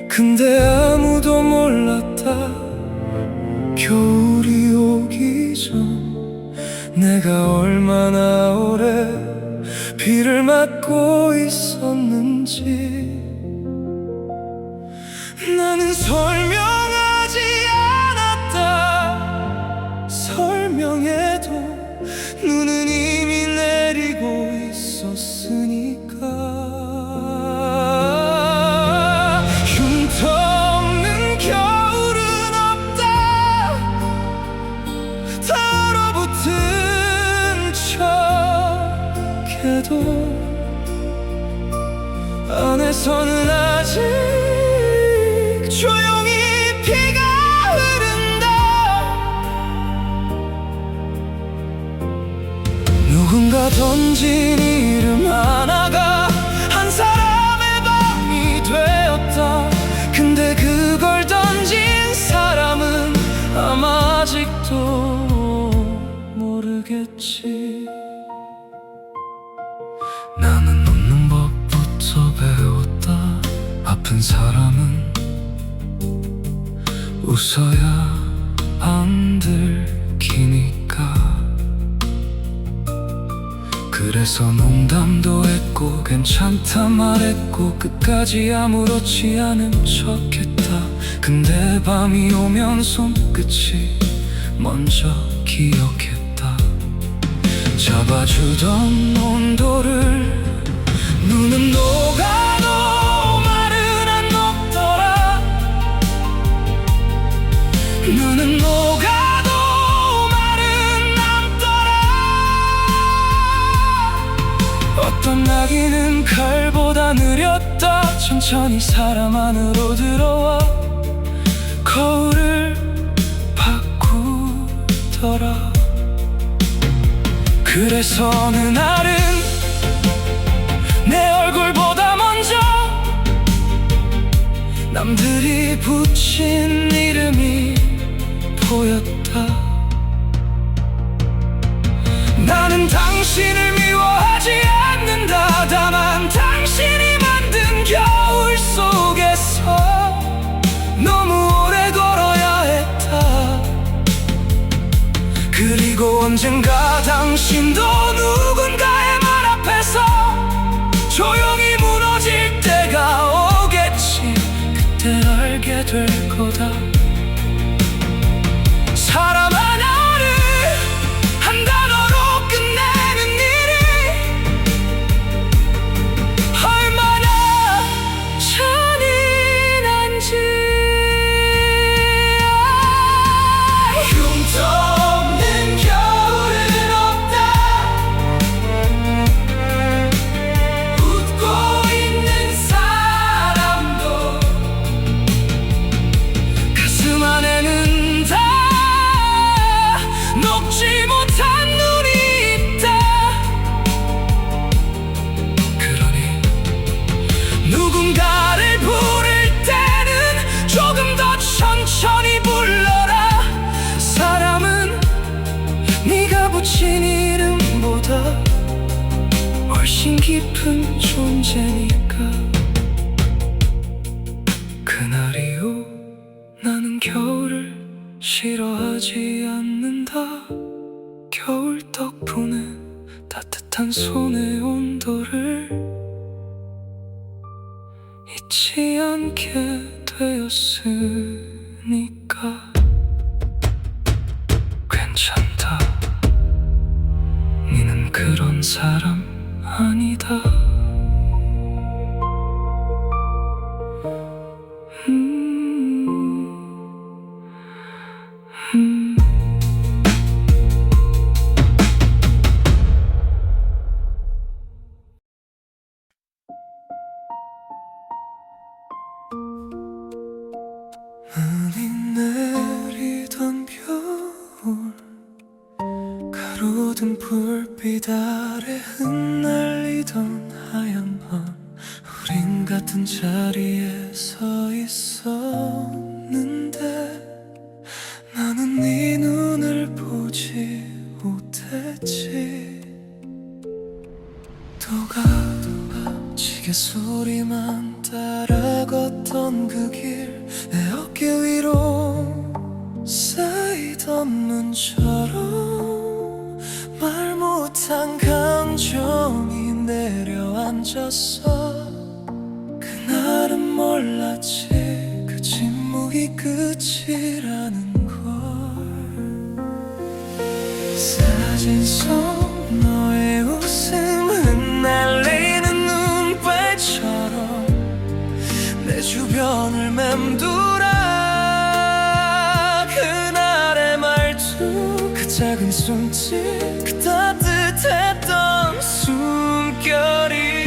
근데 아무도 몰랐다. 겨울이 오기 전 내가 얼마나 오래 비를 맞고 있었는지. 나는 설명하지 않았다. 설명해도 눈은 이미 내리고 있었으니까. 흉터 없는 겨울은 없다. 달아붙은 척해도 안에서는 아직 조용히 피가 흐른다. 누군가 던진 이름 하나가 한 사람의 밤이 되었다. 근데 그걸 던진 사람은 아마 아직도 모르겠지. 나는 웃는 법부터 배웠다. 아픈 사람은 웃어야 안 들키니까. 그래서 농담도 했고 괜찮다 말했고 끝까지 아무렇지 않은 척했다. 근데 밤이 오면 손끝이 먼저 기억했다. 잡아주던 온도를 눈은 녹아도 말은 안 녹더라. 눈은 녹아도 말은 남더라. 어떤 낙이는 칼보다 느렸다. 천천히 사람 안으로 들어와 거울을 바꾸더라. 그래서 어느 날은 내 얼굴보다 먼저 남들이 붙인 이름이 보였다. 나는 당신을 미워하지 않는다. 다만 당신이 만든 겨울 속에서 너무 오래 걸어야 했다. 그리고 언젠가 당신도 누군가의 말 앞에서 조용히 무너질 때가 오겠지. 그때 알게 될 거다. 사람 하나를 한 단어로 끝내는 일이 얼마나 잔인한지. 흉터 없는 겨울은 없다. 웃고 있는 사람도 가슴 안에는 다 녹지 못한 눈이 있다. 그러니 누군가를 부를 때는 조금 더 천천히 불러라. 사람은 네가 붙인 이름보다 훨씬 깊은 존재니까. 그날이요 나는 겨울을 싫어하지 않는다. 겨울 덕분에 따뜻한 손의 온도를 잊지 않게 되었으니까. 괜찮다. 니는 그런 사람 아니다. 눈이 내리던 겨울, 가로등 불빛 아래 흩날리던 하얀 밤, 우린 같은 자리에 서 있었는데 나는 네 눈을 보지 못했지. 또 가도 지게 소리만 따라 걷던 그 길, 내 어깨 위로 쌓이던 눈처럼 말 못한 감정이 내려앉았어. 그날은 몰랐지. 그저 끝이라는 걸 사진 속 너의 웃음은 날리는 눈발처럼 내 주변을 맴돌아 그날의 말투 그 작은 손짓 그 따뜻했던 숨결이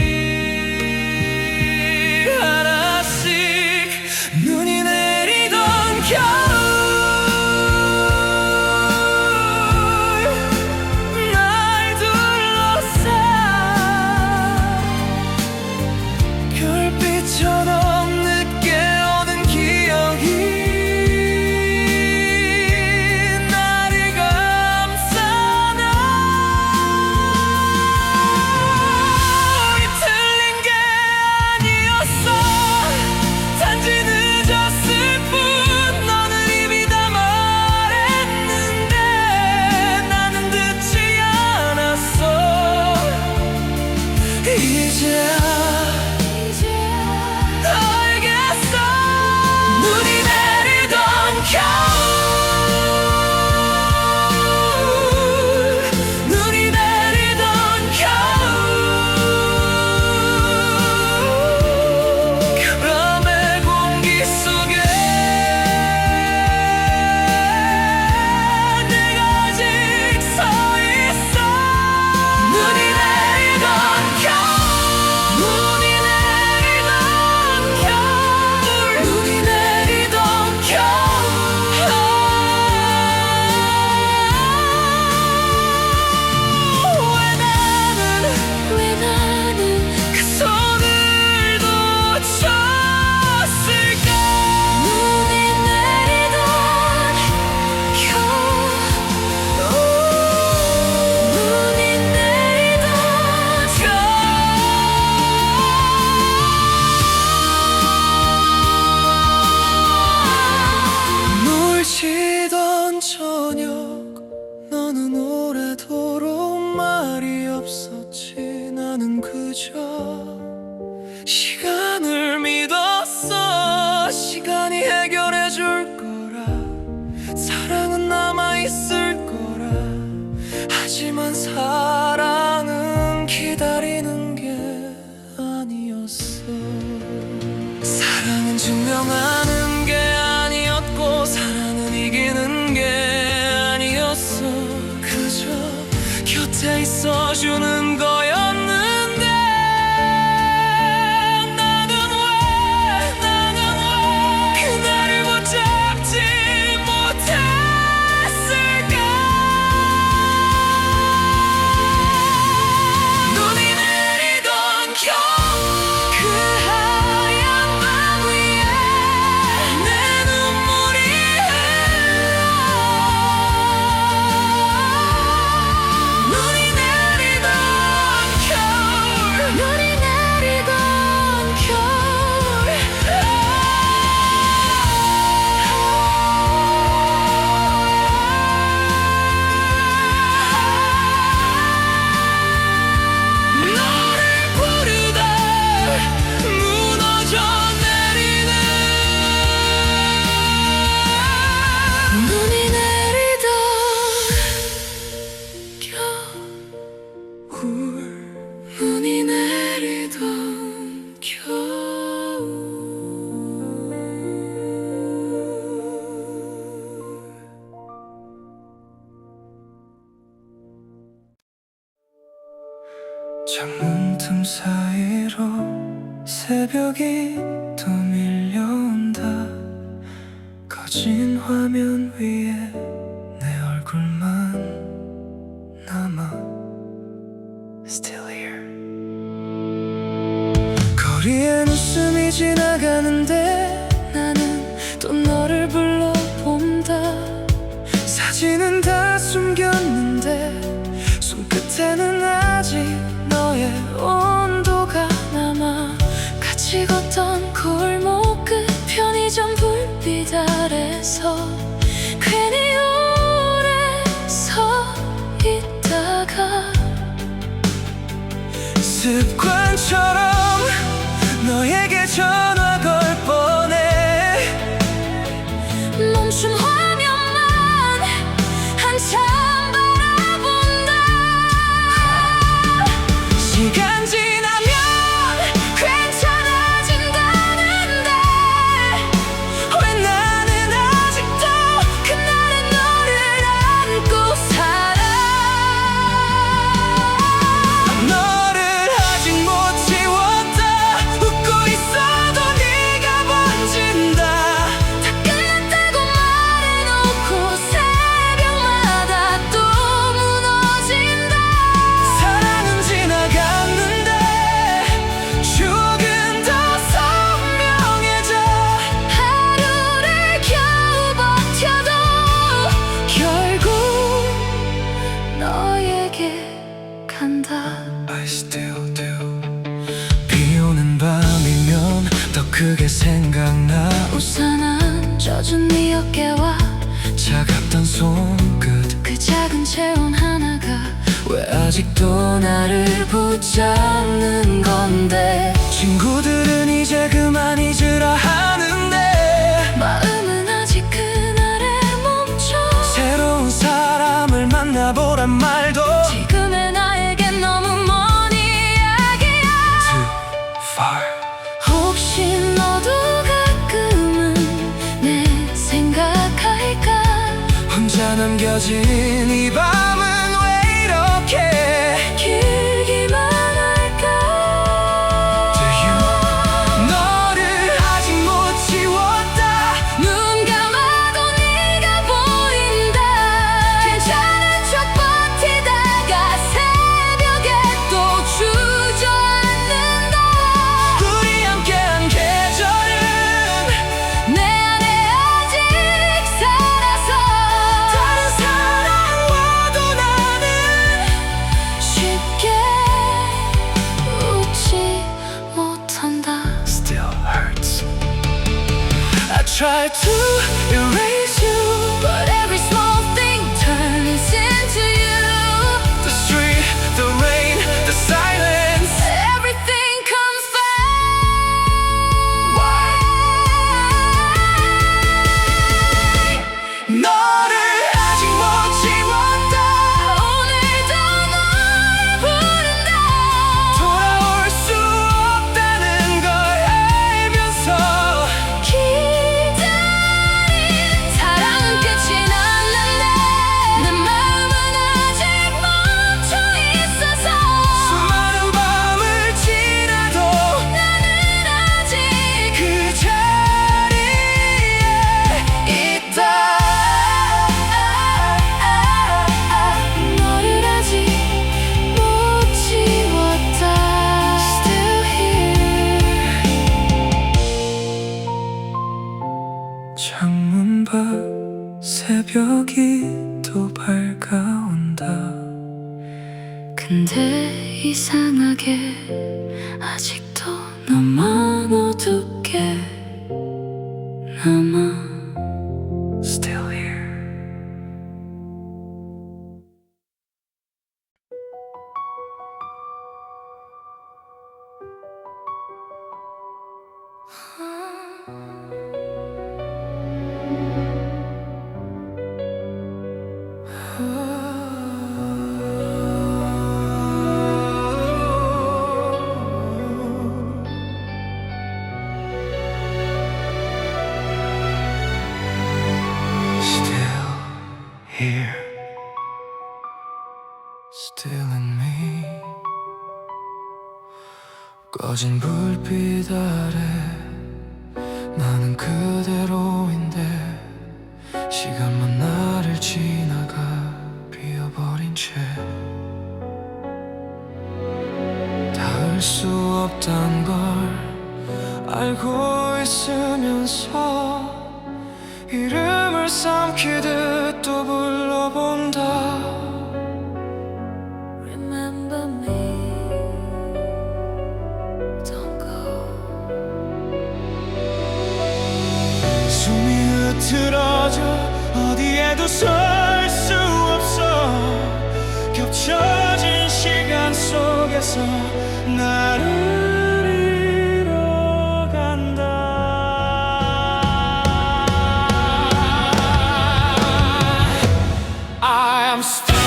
시간을 믿었어. 시간이 해결해 줄 거라. 사랑은 남아있을 거라. 하지만 사랑은 기다리는 게 아니었어. 사랑은 증명하는 게 아니었고 사랑은 이기는 게 아니었어. 그저 곁에 있어주는 거였는데 눈이 내리던 겨울 창문 틈 사이로 새벽이 또 밀려온다. 거진 화면 위에 내 얼굴만 남아 Still here. 거리엔 웃음이 지나가는데 나는 또 너를 불러본다. 사진은 다 숨겼는데 손끝에는 아직 너의 온도가 남아. 같이 걷던 골목 끝 편의점 불빛 아래서 괜히 오래 서 있다가 습관처럼 너에게 전화 걸 뻔해. 젖은 네 어깨와 차갑던 손끝 그 작은 체온 하나가 왜 아직도 나를 붙잡는 건데 친구들은 이제 그만 잊으라 하는데 마음은 아직 그날에 멈춰 새로운 사람을 만나보란 말도 지금의 나에겐 너무 먼 이야기야 Too far 혹시 너도 가끔은 내 생각할까 혼자 남겨진 이 밤은 왜 이렇게 길기만 할까 Do you 너를 아직 못 지웠다 눈 감아도 네가 보인다 괜찮은 척 버티다가 새벽에 또 주저앉는다 우리 함께한 계절은 내 안에 아직 살아서 다른 사람과도 나는 쉽게 웃지 못한다 Still hurts I try to erase you But every small thing turns into you The street, the rain, the silence Everything comes back 너를 아직 못 지웠다 오늘도 널 부른다 돌아올 수 없다는 걸 알면서 기다린 사랑은 끝이 났는데 내 마음은 아직 멈춰 있어서 수많은 밤을 지나도 나는 아직 그 자리에 있다 너를 아직 못 지웠다 Still here 창문 밖 새벽이 또 밝아온다 근데 이상하게 아직도 너만 어둡게 남아 Still here Still here Still in me 꺼진 불빛 아래 나는 그대로인데 시간만 나를 지나가 비어버린 채 닿을 수 없단 걸 알고 있으면서 이름을 삼키듯 또 불러본다 Remember me Don't go 숨이 흐트러져 어디에도 설 수 없어 겹쳐진 시간 속에서 나를 잃어간다 I am still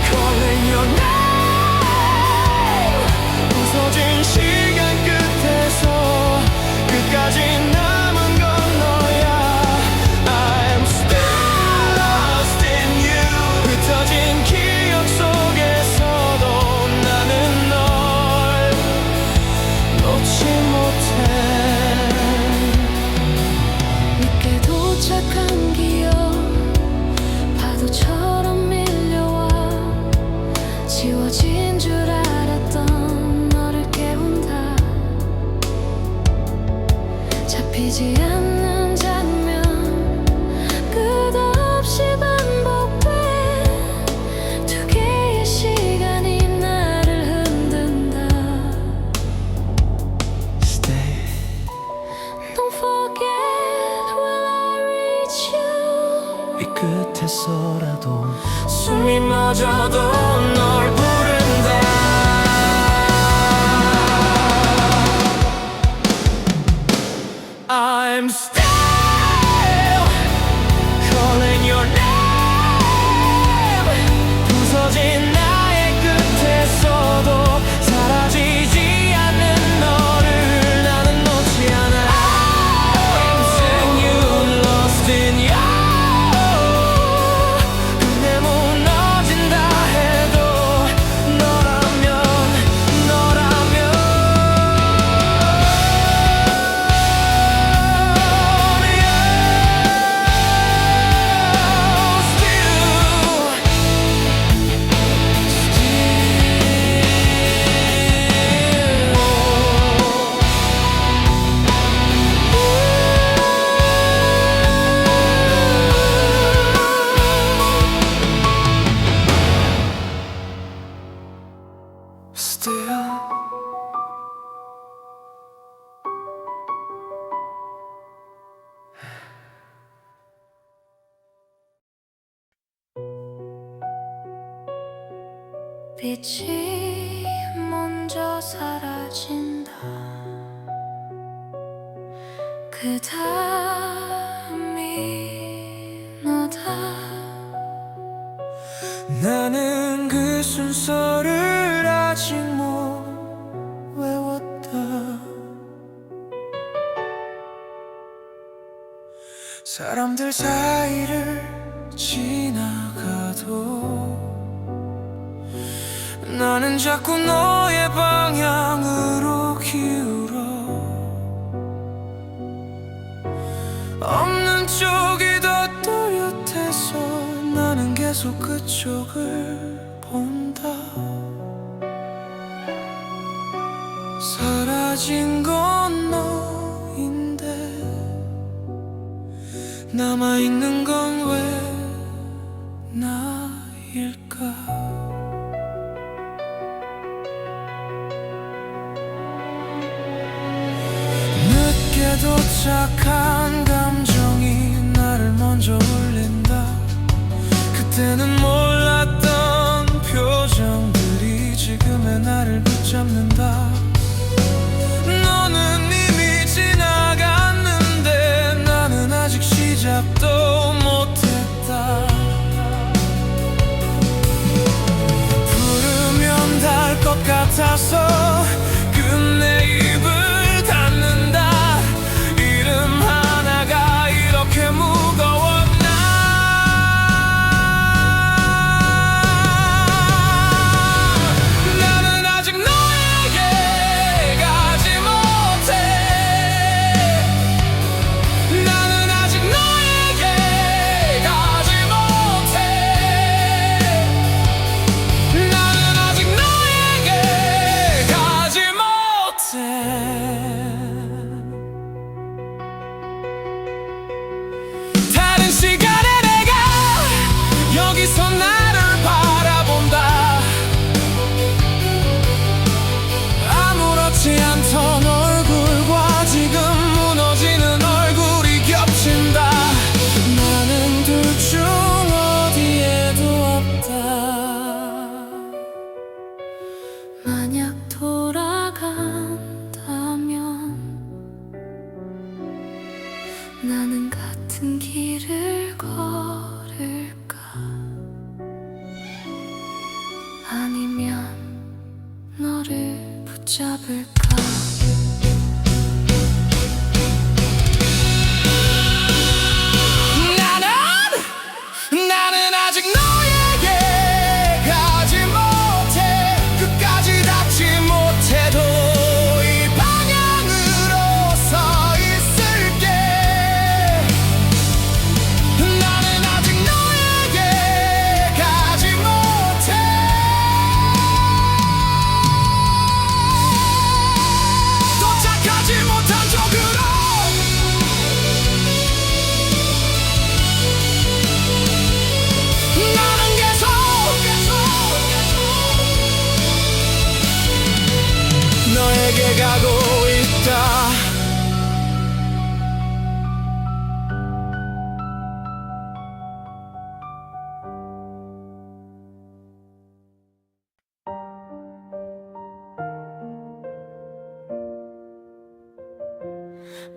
calling your name 부서진 시간 끝에서 끝까지 남은 건 너야 I am still lost in you 흩어진 기억 속에서도 나는 널 놓지 못해 늦게 도착한 기억 파도처럼 밀려와 지워진 줄 알았던 너를 깨운다 잡히지 않는 장면 끝없이 반복돼 두 개의 시간이 나를 흔든다 Stay Don't forget 끝에서라도 숨이 멎어도 널 부른다. I'm still calling your name. 부서진 나의 끝에서도 사라지지 않는 너를 나는 놓지 않아. I'm seeing you lost in you. 끝내 무너진다 해도 너라면 still. 빛이 먼저 사라진다. 그 다음이 너다. 나는 그 순서를 아직 못 외웠다. 사람들 사이를 지나가도 나는 자꾸 너의 방향으로 기울어. 없는 쪽이 더 또렷해서 나는 계속 그쪽을 본다. 사라진 건 너인데 남아있는 건 왜 나일까? 늦게 도착한 감정이 나를 먼저 울린다. 그때는 몰랐던 표정들이 지금의 나를 붙잡는다. 너는 이미 지나갔는데 나는 아직 시작도 못했다. 부르면 닿을 것 같아서 끝내 입을 닫는다. 이름 하나가 이렇게 무거웠나. 나는 아직 너에게 가지 못해. 나는 아직 너에게 가지 못해. 나는 아직 너에게 가지 못해. 다른 시간에 내가 여기서 나를 바라본다. 아무렇지 않던 얼굴과 지금 무너지는 얼굴이 겹친다. 나는 둘 중 어디에도 없다. 만약 돌아간다면 나는 같은 길을 걸을까? 아니면 너를 붙잡을까? 나는 아직 너에게 가지 못해. 끝까지 닿지 못해도 이 방향으로 서 있을게. 나는 아직 너에게 가지 못해.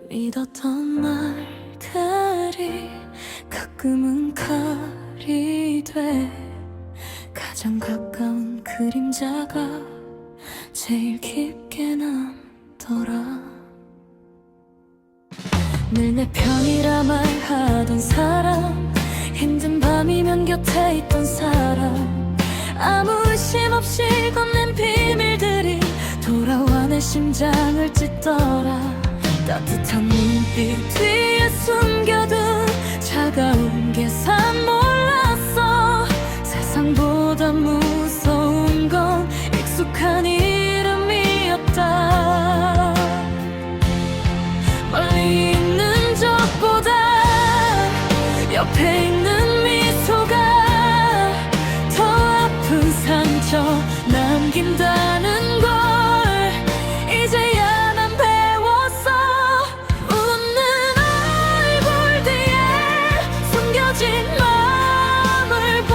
믿었던 말들이 가끔은 칼이 돼 가장 가까운 그림자가 제일 깊게 남더라. 늘 내 편이라 말하던 사람, 힘든 밤이면 곁에 있던 사람, 아무 의심 없이 건넨 비밀들이 돌아와 내 심장을 찢더라. 따뜻한 눈빛 뒤에 숨겨둔 차가운 계산 몰랐어. 세상보다 무서운 건 익숙한 이름이었다. 멀리 있는 적보다 옆에 있는 미소가 더 아픈 상처 남긴다는 걸 이제야 난 배웠어. 웃는 얼굴 뒤에 숨겨진 마음을 봐.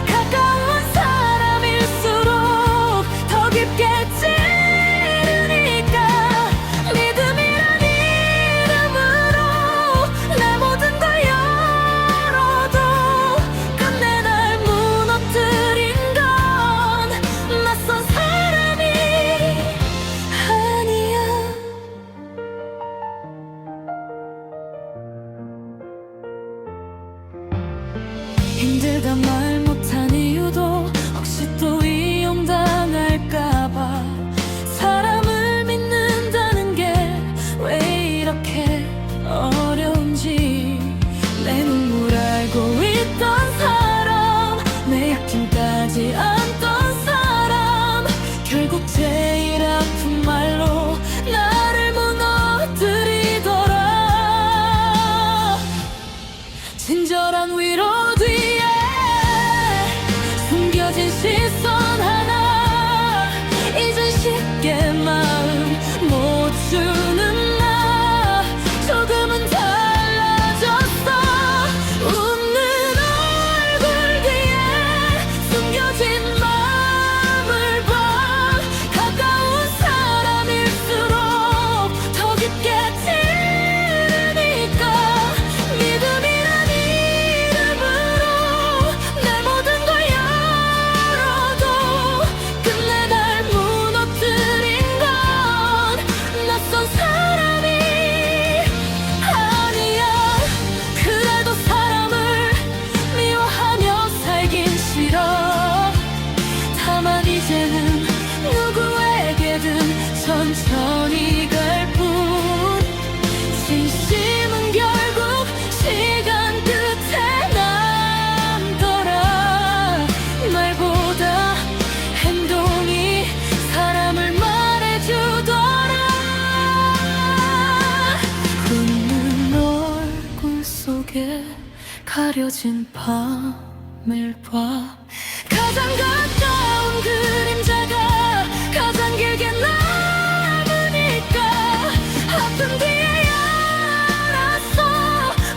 가까운 사람일수록 더 깊게 찌르니까 믿음이란 이름으로 내 모든 걸 열어도 끝내 날 무너뜨린 건 낯선 사람이 아니야. 힘들다 말 못한 이유도 혹시 또 이용당할까봐. 사람을 믿는다는 게 왜 이렇게 어려운지. 내 눈물 알고 있던 사람, 내 약점까지 안던 사람, 결국 제일 아픈 말로 나를 무너뜨리더라. 친절한 위로 뒤에 숨겨진 시선 하나, 이젠 쉽게 마음 못 주는 나 조금은 달라졌어. 웃는 얼굴 뒤에 숨겨진 마음을 봐. 가까운 사람일수록 더 깊게 찌르니까 믿음이란 이름으로 내 모든 걸 열어도 끝내 날 무너뜨린 건 낯선 사람이 아니야. 그래도 사람을 미워하며 살긴 싫어. 다만 이제는 누구에게든 천천히 갈 뿐. 진심은 결국 시간 끝에 남더라. 말보다 행동이 사람을 말해주더라. 웃는 얼굴 속에 가려진 밤을 봐. 가장 가까운 그림자가 가장 길게 남으니까 아픈 뒤에야 알았어.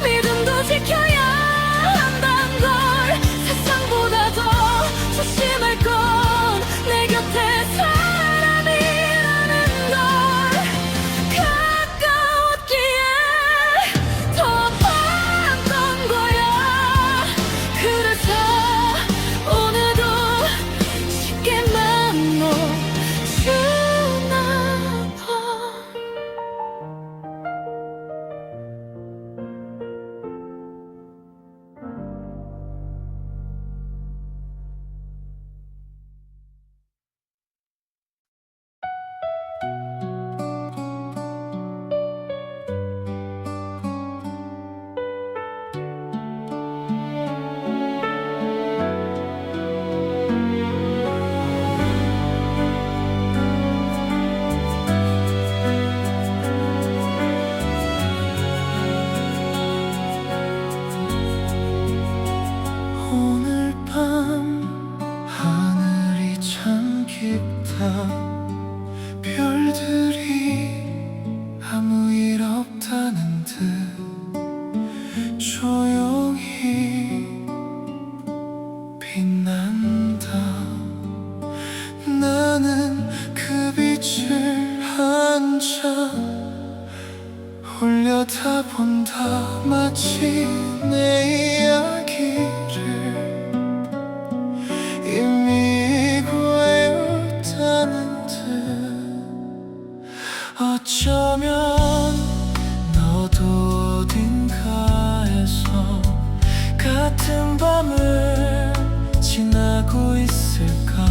믿음도 지켜야 한단 걸. 세상보다 더 조심할 건 내 곁에 사람이라는 걸. 가까웠기에 더 아팠던 거야. 그래서 오늘도 쉽게 말 본다 마치 내 이야기를 이미 구해왔다는 듯 어쩌면 너도 어딘가에서 같은 밤을 지나고 있을까.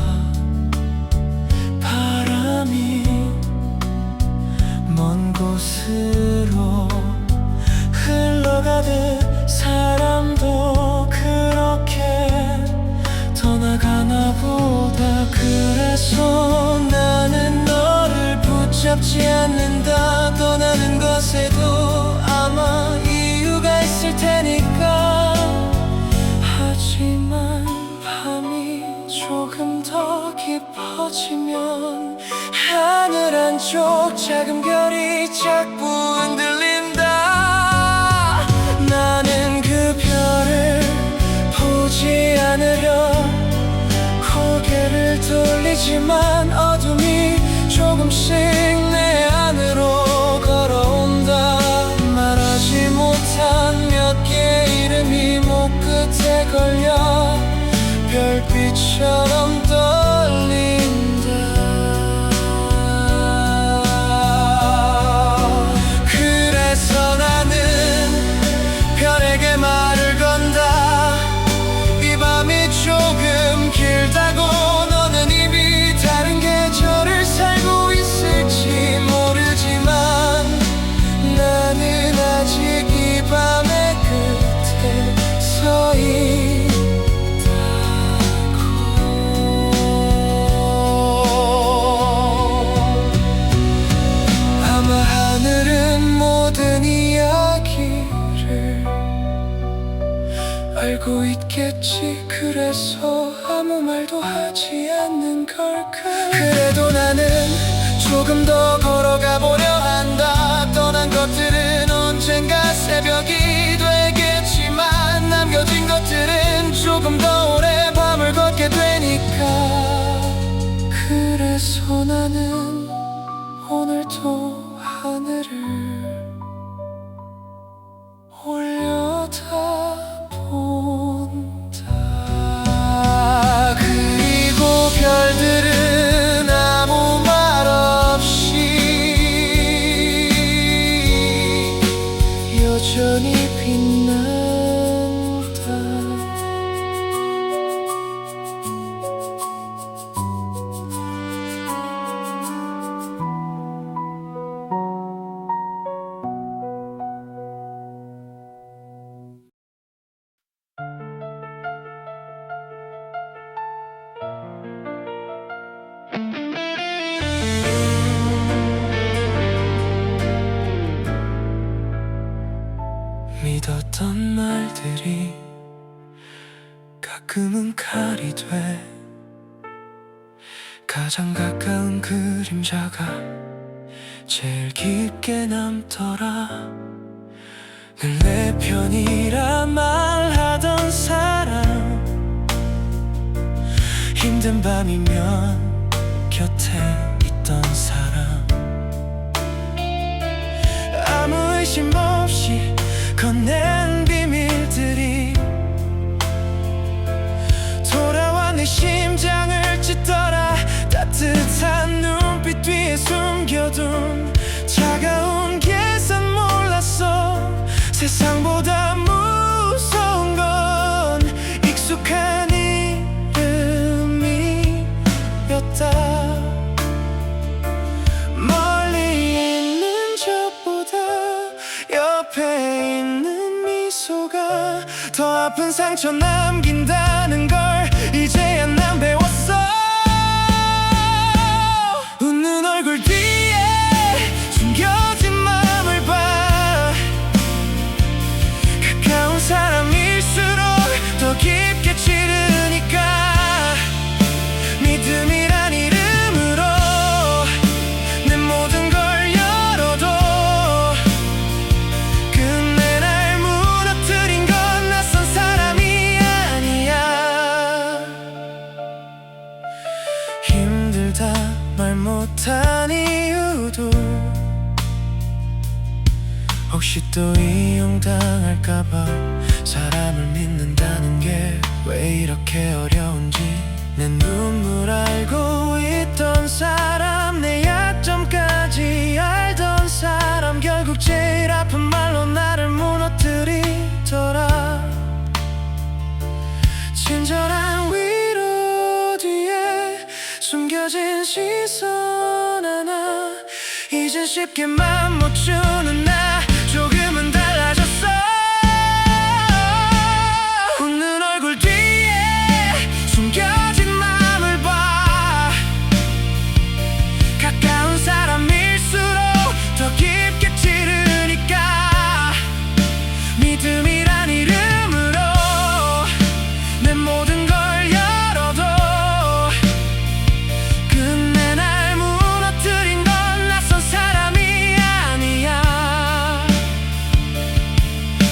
바람이 먼 곳으로 흘러가듯 사람도 그렇게 떠나가나 보다. 그래서 나는 너를 붙잡지 않는다. 떠나는 것에도 아마 이유가 있을 테니까. 하지만 밤이 조금 더 깊어지면 하늘 한쪽 작은 별이 자꾸 흔들린다. 나는 그 별을 보지 않으려 고개를 돌리지만 어둠이 조금씩 내 안으로 걸어온다. 말하지 못한 몇 개의 이름이 목끝에 걸려 별빛처럼 떨린다. 그래서 나는 별에게 말을 건다. 이 밤이 조금 길다고. 너는 이미 다른 계절을 살고 있을지 모르지만 나는 아직 이 밤의 끝에 서 있다고. 아마 하늘은 모든 이야기를 알고 있겠지. 그래서 아무 말도 하지 않는 걸까. 그래도 나는 조금 더 걸어가 보려 한다. 떠난 것들은 언젠가 새벽이 되겠지만 남겨진 것들은 조금 더 오래 밤을 걷게 되니까. 그래서 나는 오늘도 하늘을 올려다본다. 그리고 별들은 아무 말 없이 여전히 빛난다. 믿었던 말들이 가끔은 칼이 돼. 가장 가까운 그림자가 제일 깊게 남더라. 늘 내 편이라 말하던 사람, 힘든 밤이면 곁에 있던 사람, 아무 의심 없이 건넨 비밀들이 돌아와 내 심장을 찢더라. 따뜻한 눈빛 뒤에 숨겨둔 차가운 계산 몰랐어. 세상보다 무서운 건 익숙한 이름이었다. 멀리 있는 적보다 옆에 있는 미소가 더 아픈 상처 남긴다는 걸 이제야 난 배웠어. 웃는 얼굴 뒤에 숨겨진 마음을 봐. 가까운 사람일수록 더 깊게 찌르니까. 믿음이란 이름으로 내 모든 걸 열어도 끝내 날 무너뜨린 건 낯선 사람이 아니야. 이용당할까봐 사람을 믿는다는 게 왜 이렇게 어려운지 내 눈물 알고 있던 사람 내 약점까지 알던 사람 결국 제일 아픈 말로 나를 무너뜨리더라. 친절한 위로 뒤에 숨겨진 시선 하나 이젠 쉽게 맘 못 주는 나 조금은 달라졌어. 웃는 얼굴 뒤에 숨겨진 마음을 봐. 가까운 사람일수록 더 깊게 찌르니까 믿음이란 이름으로 내 모든 걸 열어도 끝내 날 무너뜨린 건 낯선 사람이 아니야.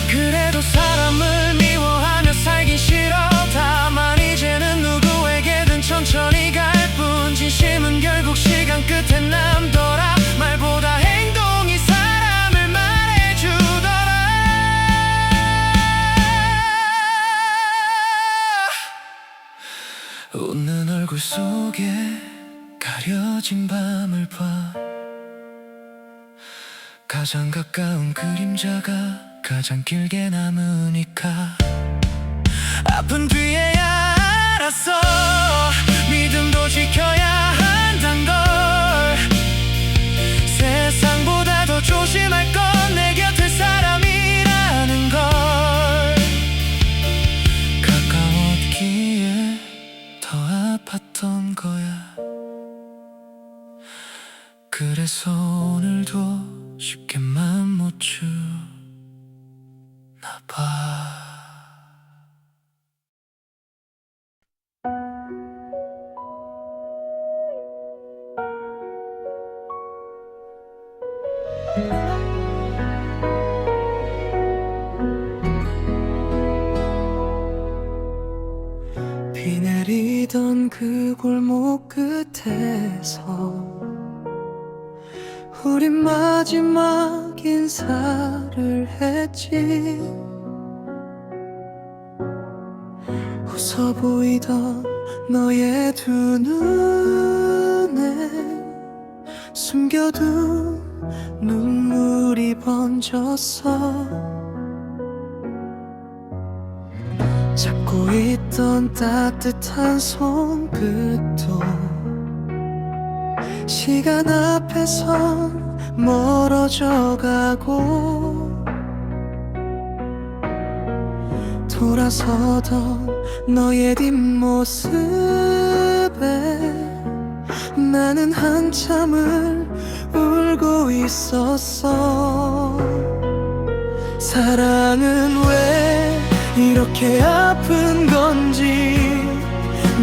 그래도 사람을 미워하며 살긴 싫어. 다만 이제는 누구에게든 천천히 갈 뿐 진심은 결국 시간 끝에 남더라. 말보다 행동이 사람을 말해주더라. 웃는 얼굴 속에 가려진 밤을 봐. 가장 가까운 그림자가 가장 길게 남으니까 아픈 뒤에야 알았어. 믿음도 지켜야 한단 걸. 세상보다 더 조심할 건 내 곁에 사람이라는 걸. 가까웠기에 더 아팠던 거야. 그래서 오늘도 쉽게 맘 못 주나 봐. 비 내리던 그 골목 끝에서 우린 마지막 인사를 했지. 웃어 보이던 너의 두 눈에 숨겨둔 눈물이 번졌어. 잡고 있던 따뜻한 손끝도 시간 앞에선 멀어져 가고 돌아서던 너의 뒷모습에 나는 한참을 울고 있었어. 사랑은 왜 이렇게 아픈 건지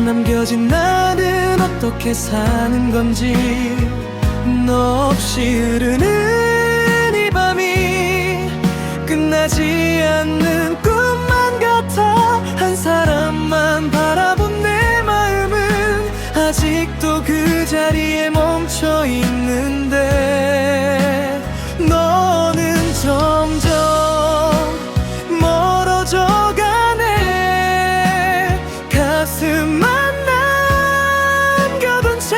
남겨진 나는 어떻게 사는 건지 너 없이 흐르는 이 밤이 끝나지 않는 꿈만 같아. 한 사람만 바라본 내 마음은 아직도 그 자리에 멈춰 있는데 너는 점점 멀어져 가네. 가슴만 남겨둔 채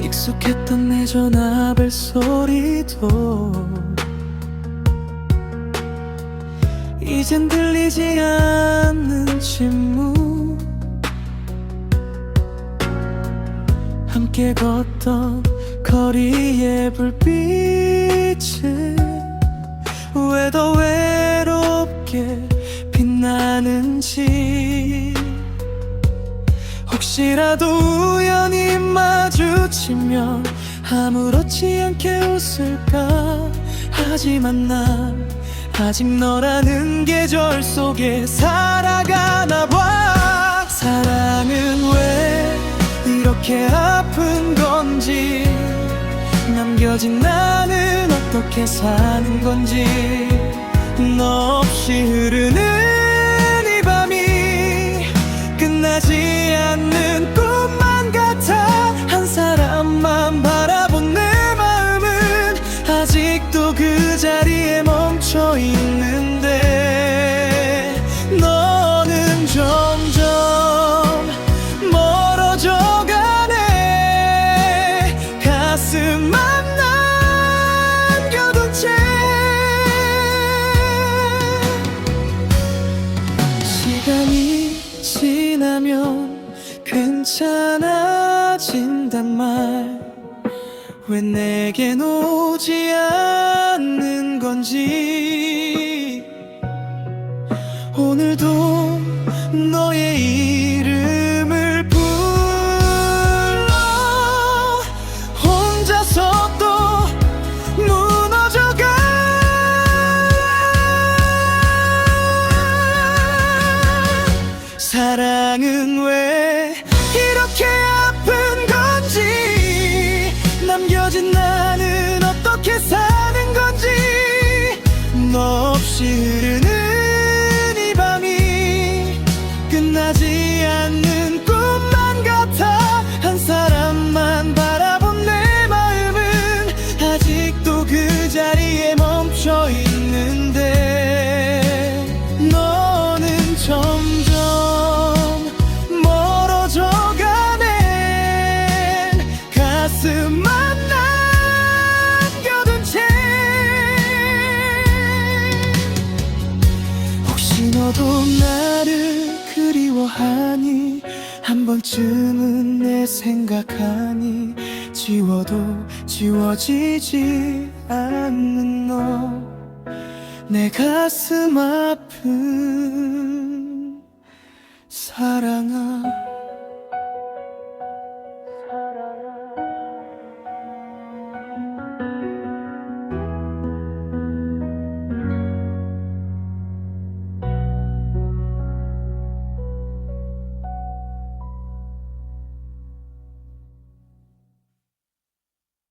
익숙했던 내 전화벨 소리도 이젠 들리지 않는 침묵. 함께 걷던 거리의 불빛은 왜 더 외롭게 빛나는지. 혹시라도 우연히 마주치면 아무렇지 않게 웃을까. 하지만 난 아직 너라는 계절 속에 살아가나 봐. 사랑은 왜 이렇게 아픈 건지 남겨진 나는 어떻게 사는 건지 너 없이 흐르는 이 밤이 끝나지 않는 꿈 괜찮아진단 말 왜 내겐 오지 않는 건지 오늘도 너의 이름을 불러 혼자서 또 무너져가 사랑은 왜 이렇게 아픈 건지 남겨진 나는 어떻게 사는 건지 너 없이 흐르는 이 밤이 끝나지 않는 꿈만 같아 한 사람만 바라본 내 마음은 아직도 그 자리에 멈춰 있는데 너는 점점 멀어져가네 가슴만 남겨둔 채 혹시 너도 나를 그리워하니 한 번쯤은 내 생각하니 지워도 지워지지 않는 너 내 가슴 아픈 사랑아